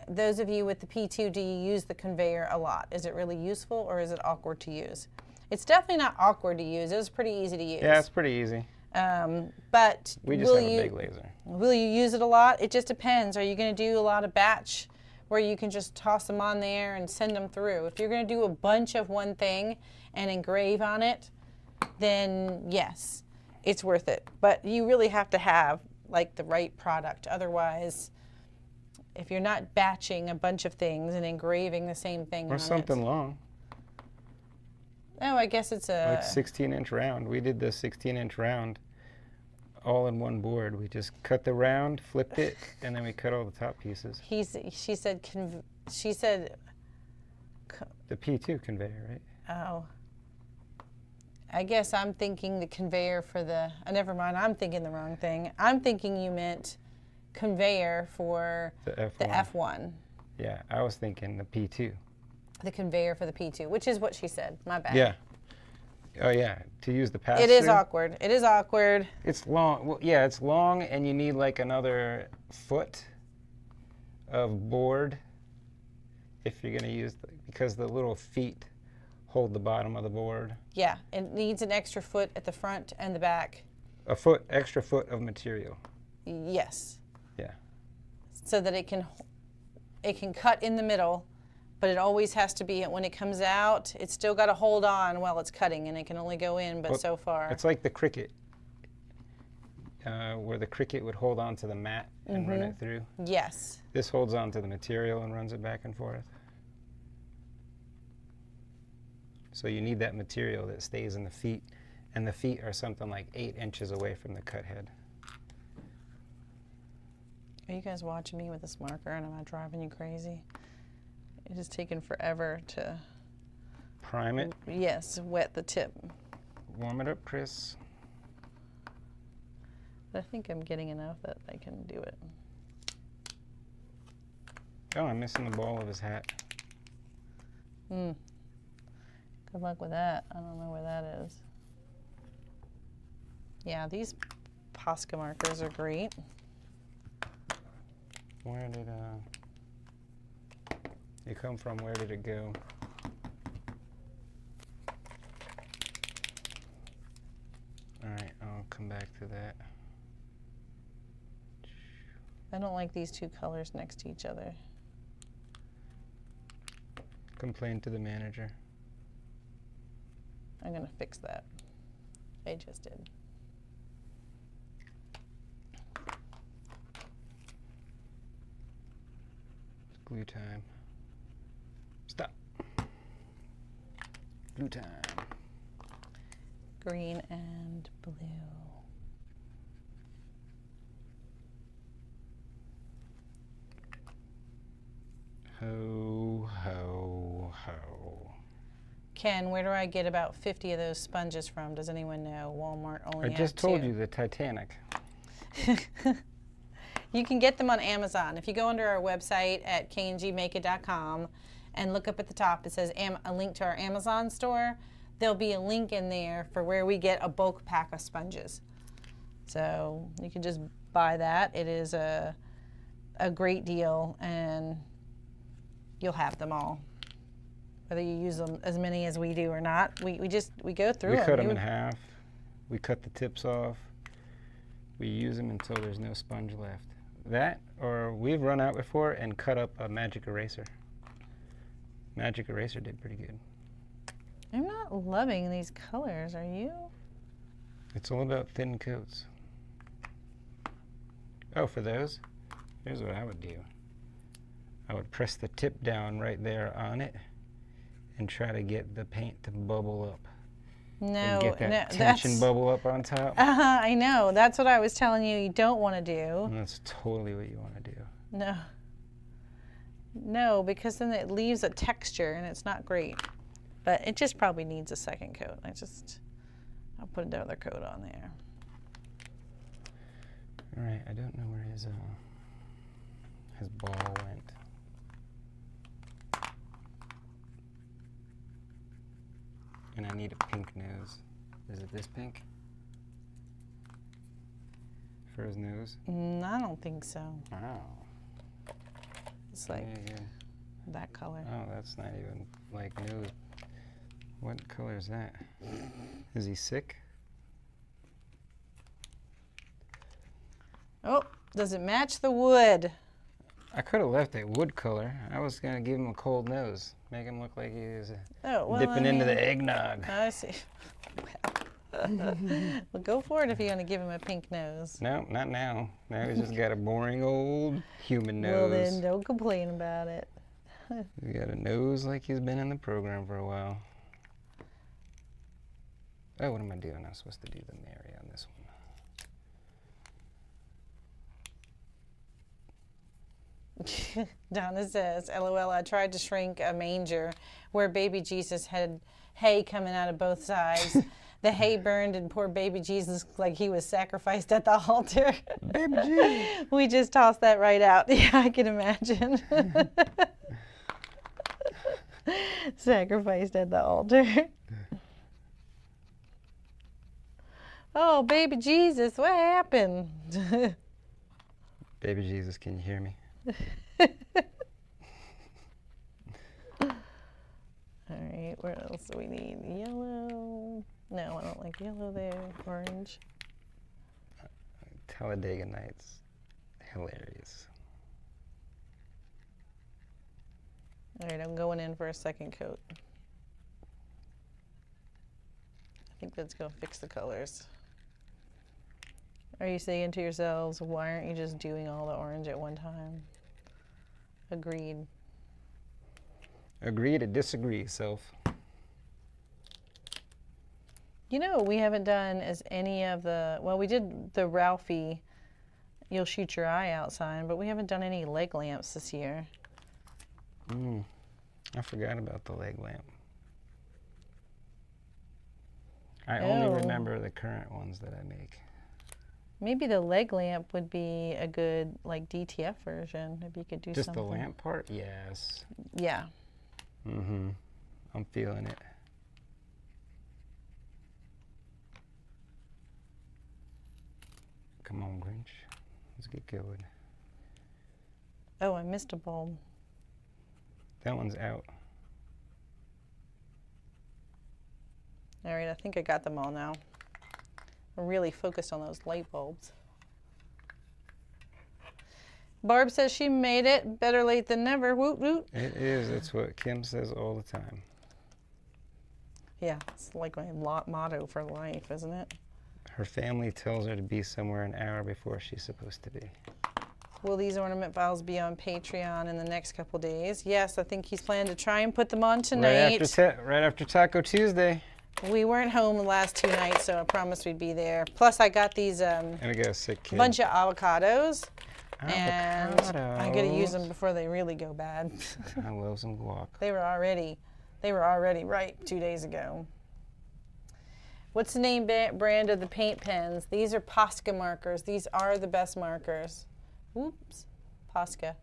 Those of you with the P2, do you use the conveyor a lot? Is it really useful, or is it awkward to use? It's definitely not awkward to use. It was pretty easy to use. Yeah, it's pretty easy. But We just have a big laser. Will you use it a lot? It just depends. Are you going to do a lot of batch where you can just toss them on there and send them through? If you're going to do a bunch of one thing and engrave on it, then yes, it's worth it. But you really have to have like the right product. Otherwise, if you're not batching a bunch of things and engraving the same thing Or on something it. long. Oh, I guess it's a... Like 16-inch round. We did the 16-inch round all in one board. We just cut the round, flipped it, and then we cut all the top pieces. She said... The P2 conveyor, right? Oh. I guess I'm thinking the conveyor for the... never mind, I'm thinking the wrong thing. I'm thinking you meant conveyor for The F1. the F1. Yeah, I was thinking the P2. The conveyor for the P2, which is what she said. My bad. Yeah. Oh, yeah. To use the pass-through. It is awkward. It is awkward. It's long. Well, yeah, it's long, and you need like another foot of board if you're going to use because the little feet hold the bottom of the board. Yeah, it needs an extra foot at the front and the back. Extra foot of material. Yes. Yeah. So that it can cut in the middle, but it always has to be, when it comes out, it's still got to hold on while it's cutting, and it can only go in, but Well, so far. It's like the Cricut, where the Cricut would hold on to the mat and run it through. Yes. This holds on to the material and runs it back and forth. So you need that material that stays in the feet, and the feet are something like 8 inches away from the cut head. Are you guys watching me with this marker, and am I driving you crazy? It has taken forever to, Prime it, yes, wet the tip. warm it up, Chris. But I think I'm getting enough that I can do it. Oh, I'm missing the ball of his hat. Good luck with that. I don't know where that is. Yeah, these Posca markers are great. Where did It come from, where did it go? Alright, I'll come back to that. I don't like these two colors next to each other. Complain to the manager. I'm gonna fix that. I just did. It's glue time. Stop. Glue time. Green and blue. Ho, ho, ho. Ken, where do I get about 50 of those sponges from? Does anyone know? Walmart only I had just told 2. you, the Titanic. You can get them on Amazon. If you go under our website at kngmakeit.com and look up at the top, it says a link to our Amazon store. There'll be a link in there for where we get a bulk pack of sponges. So you can just buy that. It is a great deal, and you'll have them all. Whether you use them as many as we do or not, we go through them. We cut them in half. We cut the tips off. We use them until there's no sponge left. That, or we've run out before and cut up a magic eraser. Magic eraser did pretty good. I'm not loving these colors, are you? It's all about thin coats. Oh, for those, here's what I would do. I would press the tip down right there on it and try to get the paint to bubble up. No, And get that no, tension bubble up on top. I know. That's what I was telling you don't want to do. And that's totally what you want to do. No. No, because then it leaves a texture and it's not great. But it just probably needs a second coat. I'll put another coat on there. All right, I don't know where his ball went. And I need a pink nose. Is it this pink? For his nose? I don't think so. Wow. It's like Yeah. that color. Oh, that's not even like nose. What color is that? Is he sick? Oh, does it match the wood? I could have left it wood color. I was going to give him a cold nose. Make him look like he was dipping into the eggnog. I see. Well, go for it if you're going to give him a pink nose. No, not now. Now he's just got a boring old human nose. Well, then don't complain about it. He's got a nose like he's been in the program for a while. Oh, what am I doing? I'm supposed to do the Mary on this one. Donna says, LOL, I tried to shrink a manger where baby Jesus had hay coming out of both sides. The hay burned and poor baby Jesus looked like he was sacrificed at the altar. Baby Jesus! We just tossed that right out. Yeah, I can imagine. Sacrificed at the altar. Oh, baby Jesus, what happened? Baby Jesus, can you hear me? All right, what else do we need? Yellow. No, I don't like yellow there. Orange. Talladega Nights. Hilarious. All right, I'm going in for a second coat. I think that's going to fix the colors. Are you saying to yourselves, why aren't you just doing all the orange at one time? Agreed. Agree to disagree, self. You know what we haven't done is any of the, well, we did the Ralphie You'll Shoot Your Eye Out sign, but we haven't done any leg lamps this year. I forgot about the leg lamp. I only remember the current ones that I make. Maybe the leg lamp would be a good, like, DTF version, if you could do Just something. the lamp part? Yes. Yeah. Mm-hmm. I'm feeling it. Come on, Grinch. Let's get going. Oh, I missed a bulb. That one's out. All right, I think I got them all now. I'm really focused on those light bulbs. Barb says she made it. Better late than never. Woot woot. It is. That's what Kim says all the time. Yeah, it's like my motto for life, isn't it? Her family tells her to be somewhere an hour before she's supposed to be. Will these ornament files be on Patreon in the next couple days? Yes, I think he's planning to try and put them on tonight. Right after Taco Tuesday. We weren't home the last 2 nights, so I promised we'd be there. Plus, I got these And I got a sick kid. bunch of avocados. And I gotta use them before they really go bad. I love some guac. They were already ripe 2 days ago. What's the name brand of the paint pens? These are Posca markers. These are the best markers. Oops, Posca.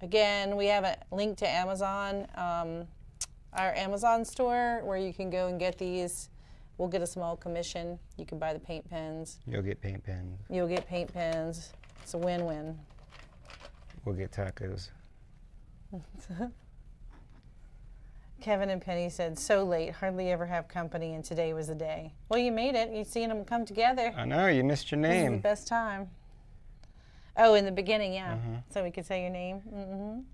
Again, we have a link to Amazon, our Amazon store, where you can go and get these. We'll get a small commission. You can buy the paint pens. You'll get paint pens. You'll get paint pens. It's a win-win. We'll get tacos. Kevin and Penny said, so late, hardly ever have company, and today was the day. Well, you made it. You've seen them come together. I know, you missed your This is the name. best time. Oh, in the beginning, yeah. So we could say your name.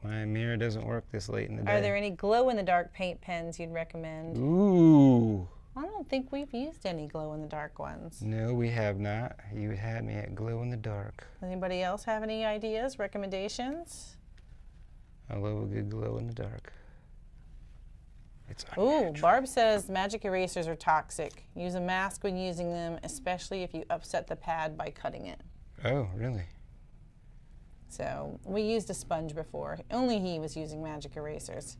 My mirror doesn't work this late in the day. Are there any glow-in-the-dark paint pens you'd recommend? Ooh. I don't think we've used any glow-in-the-dark ones. No, we have not. You had me at glow in the dark. Anybody else have any ideas, recommendations? I love a good glow in the dark. It's Ooh, unnatural. Barb says magic erasers are toxic. Use a mask when using them, especially if you upset the pad by cutting it. Oh, really? So we used a sponge before. Only he was using magic erasers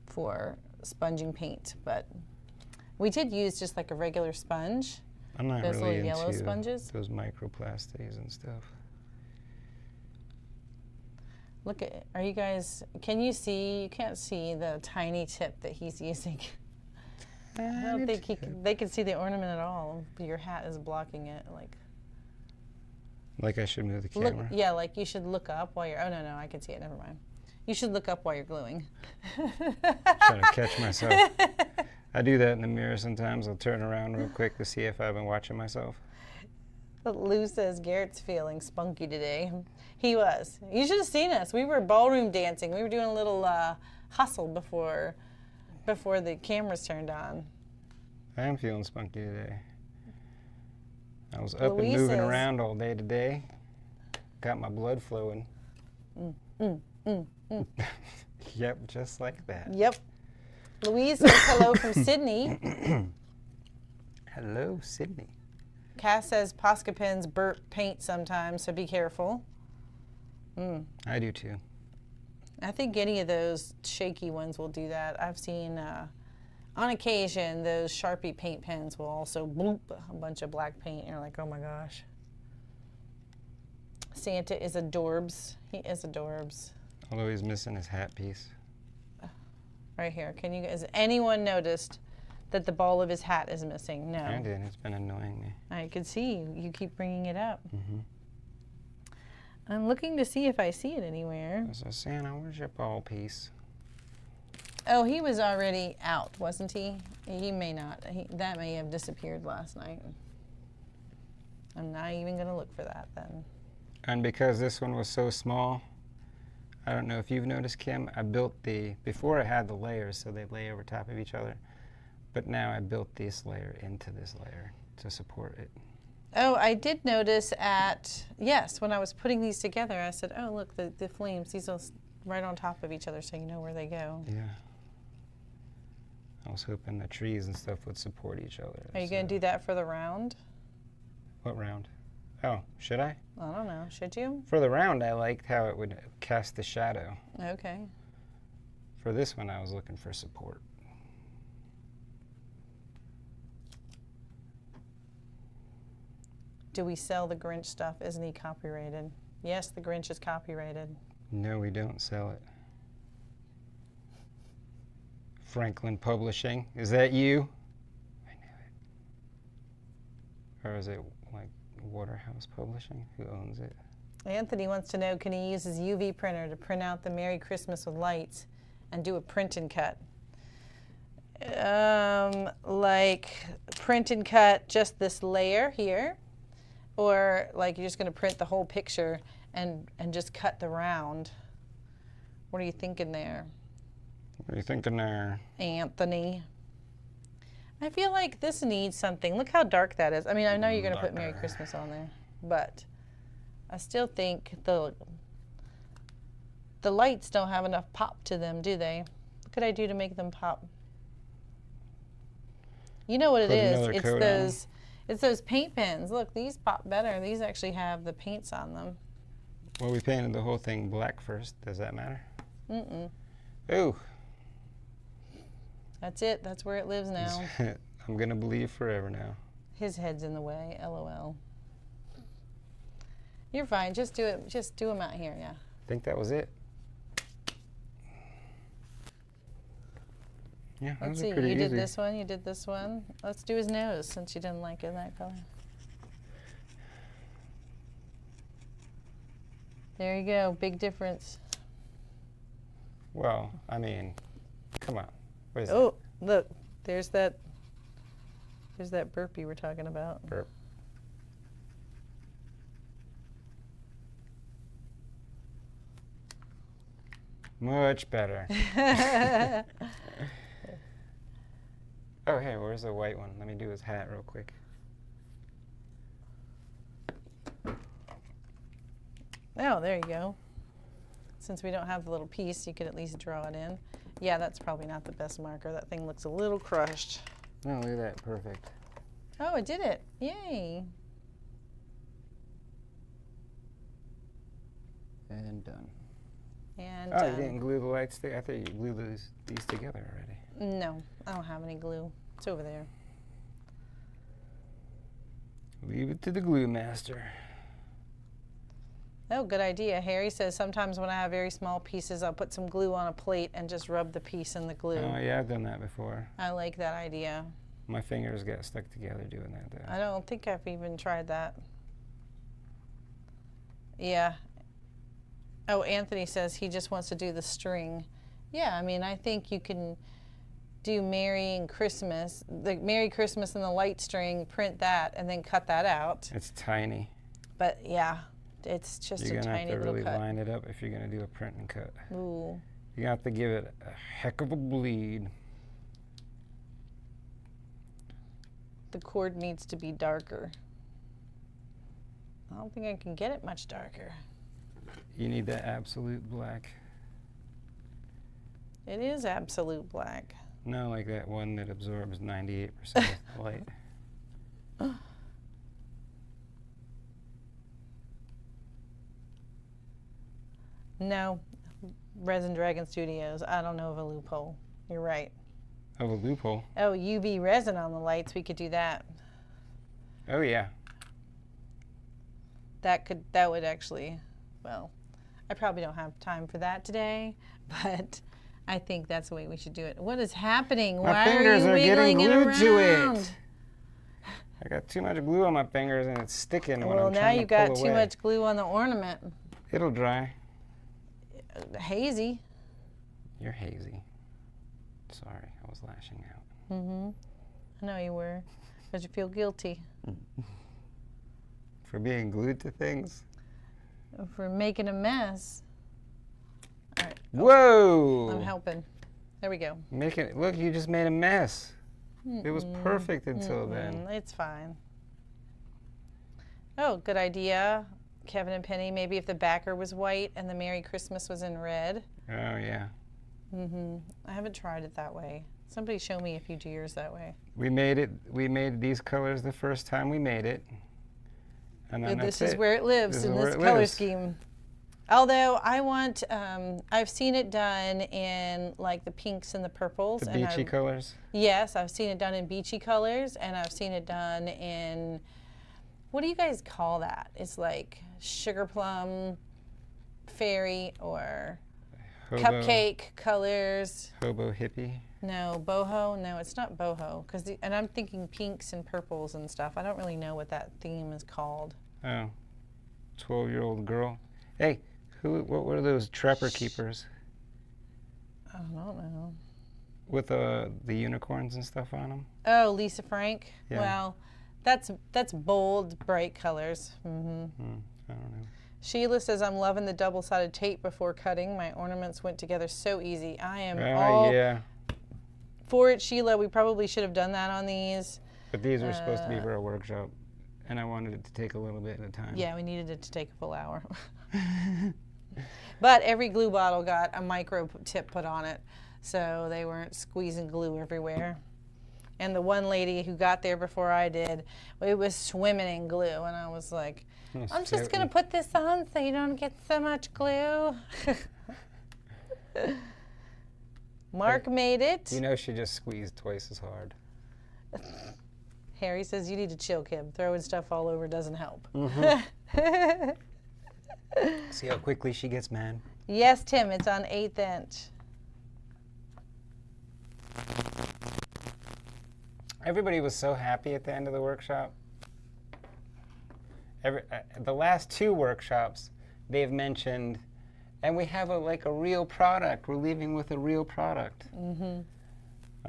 for sponging paint, but we did use just like a regular sponge. I'm not Those really little yellow into sponges? those microplastics and stuff. Look at, are you guys, can you see, you can't see the tiny tip that he's using. I don't think they can see the ornament at all. Your hat is blocking it. Like I should move the camera? Yeah, like you should look up while you're, oh no, I can see it, never mind. You should look up while you're gluing. Trying to catch myself. I do that in the mirror sometimes. I'll turn around real quick to see if I've been watching myself. Lou says Garrett's feeling spunky today. He was. You should have seen us. We were ballroom dancing. We were doing a little hustle before the cameras turned on. I am feeling spunky today. I was up Louise and moving says- around all day today. Got my blood flowing. Yep, just like that. Yep. Louise says hello from Sydney. Hello, Sydney. Cass says Posca pens burp paint sometimes, so be careful. I do too. I think any of those shaky ones will do that. I've seen, on occasion, those Sharpie paint pens will also bloop a bunch of black paint. And you're like, oh my gosh. Santa is adorbs. He is adorbs. Although he's missing his hat piece. Right here. Has anyone noticed that the ball of his hat is missing? No. I did. It's been annoying me. I could see you keep bringing it up. I'm looking to see if I see it anywhere. So Santa, where's your ball piece? Oh, he was already out, wasn't he? He may not. That may have disappeared last night. I'm not even going to look for that then. And because this one was so small, I don't know if you've noticed, Kim, I built before I had the layers, so they lay over top of each other, but now I built this layer into this layer to support it. Oh, I did notice yes, when I was putting these together, I said, oh, look, the flames, these are right on top of each other so you know where they go. Yeah. I was hoping the trees and stuff would support each other. Are you going to do that for the round? What round? Oh, should I? I don't know. Should you? For the round, I liked how it would cast the shadow. Okay. For this one, I was looking for support. Do we sell the Grinch stuff? Isn't he copyrighted? Yes, the Grinch is copyrighted. No, we don't sell it. Franklin Publishing, is that you? I knew it. Or is it like Waterhouse Publishing? Who owns it? Anthony wants to know, can he use his UV printer to print out the Merry Christmas with lights and do a print and cut? Like print and cut just this layer here, or like you're just going to print the whole picture and just cut the round. What are you thinking there? What are you thinking there, Anthony? I feel like this needs something. Look how dark that is. I mean, I know you're going to put Merry Christmas on there, but I still think the lights don't have enough pop to them, do they? What could I do to make them pop? You know what it is. It's those paint pens. Look, these pop better. These actually have the paints on them. Well, we painted the whole thing black first. Does that matter? Mm-mm. Ooh. That's it. That's where it lives now. I'm going to believe forever now. His head's in the way. LOL. You're fine. Just do it. Just do them out here, yeah. I think that was it. Yeah, Let's see. You did this one. You did this one. Let's do his nose since you didn't like it that color. There you go. Big difference. Well, I mean, come on. What is Oh, look. There's that burp you were talking about. Burp. Much better. Oh, hey, where's the white one? Let me do his hat real quick. Oh, there you go. Since we don't have the little piece, you could at least draw it in. Yeah, that's probably not the best marker. That thing looks a little crushed. No, look at that. Perfect. Oh, it did it. Yay. And done. And oh, you didn't glue the lights together? I thought you glued these together already. No, I don't have any glue. It's over there. Leave it to the glue master. Oh, good idea. Harry says sometimes when I have very small pieces, I'll put some glue on a plate and just rub the piece in the glue. Oh, yeah, I've done that before. I like that idea. My fingers got stuck together doing that, though. I don't think I've even tried that. Yeah. Oh, Anthony says he just wants to do the string. Yeah, I mean, I think you can do Merry and Christmas, the Merry Christmas and the light string, print that, and then cut that out. It's tiny. But yeah, it's just a tiny little cut. You're going to have to really line it up if you're going to do a print and cut. Ooh. You're going to have to give it a heck of a bleed. The cord needs to be darker. I don't think I can get it much darker. You need that absolute black. It is absolute black. No, like that one that absorbs 98% of the light. No, Resin Dragon Studios. I don't know of a loophole. You're right. Of a loophole? Oh, UV resin on the lights. We could do that. Oh yeah. That would actually, well, I probably don't have time for that today, but I think that's the way we should do it. What is happening? My Why fingers are you wiggling it around? to it. I got too much glue on my fingers and it's sticking when I'm trying to pull away. Well, now you got too much glue on the ornament. It'll dry. Hazy. You're hazy. Sorry, I was lashing out. Mm-hmm. I know you were. Because you feel guilty. For being glued to things? For making a mess. All right. Whoa! I'm helping. There we go. Look, you just made a mess. It was perfect until then. It's fine. Oh, good idea. Kevin and Penny, maybe if the backer was white and the Merry Christmas was in red. Oh, yeah. I haven't tried it that way. Somebody show me if you do yours that way. We made these colors the first time we made it. And then This is where it lives, in this color scheme. Although I want, I've seen it done in like the pinks and the purples. The beachy colors? Yes, I've seen it done in beachy colors, and I've seen it done in, what do you guys call that? It's like sugar plum, fairy, or cupcake colors. Hobo hippie? No, boho. No, it's not boho. And I'm thinking pinks and purples and stuff. I don't really know what that theme is called. Oh. 12-year-old girl. Hey, what were those trapper keepers I don't know. with the unicorns and stuff on them? Oh, Lisa Frank. Yeah. Well, that's bold, bright colors. I don't know. Sheila says, I'm loving the double-sided tape before cutting. My ornaments went together so easy. I am all Yeah. for it, Sheila. We probably should have done that on these. But these were supposed to be for a workshop, and I wanted it to take a little bit at a time. Yeah, we needed it to take a full hour. But every glue bottle got a micro tip put on it, so they weren't squeezing glue everywhere. And the one lady who got there before I did, it was swimming in glue, and I was like, I'm just going to put this on so you don't get so much glue. Mark made it. You know she just squeezed twice as hard. Harry says, you need to chill, Kim. Throwing stuff all over doesn't help. See how quickly she gets mad? Yes, Tim, it's on 1/8 inch. Everybody was so happy at the end of the workshop. The last 2 workshops, they've mentioned, and we have a real product. We're leaving with a real product.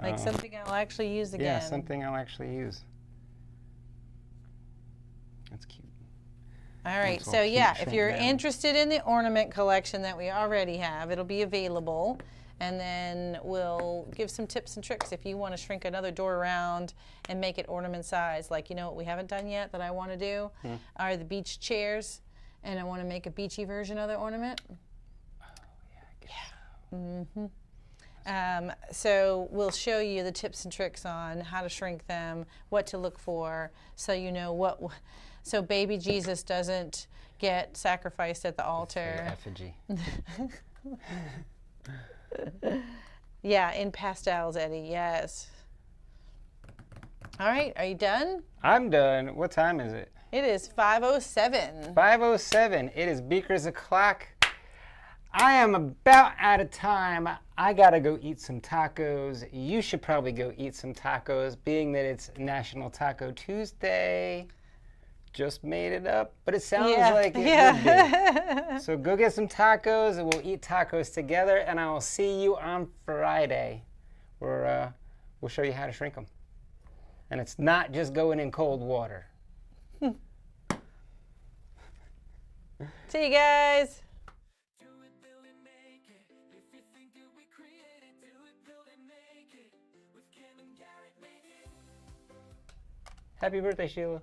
Like something I'll actually use again. Yeah, something I'll actually use. That's cute. All right, Looks all so cute, yeah, if shrink you're down. interested in the ornament collection that we already have, it'll be available. And then we'll give some tips and tricks if you want to shrink another door around and make it ornament size. Like, you know what we haven't done yet that I want to do are the beach chairs. And I want to make a beachy version of the ornament. So we'll show you the tips and tricks on how to shrink them, what to look for, so you know so baby Jesus doesn't get sacrificed at the altar. Effigy. Yeah, in pastels, Eddie, yes. All right, are you done? I'm done. What time is it? It is 5:07. 5:07. It is Beakers o'clock. I am about out of time. I gotta go eat some tacos. You should probably go eat some tacos, being that it's National Taco Tuesday. Just made it up, but it sounds like it would be. So go get some tacos, and we'll eat tacos together, and I will see you on Friday, where we'll show you how to shrink them. And it's not just going in cold water. See you guys. Happy birthday, Sheila.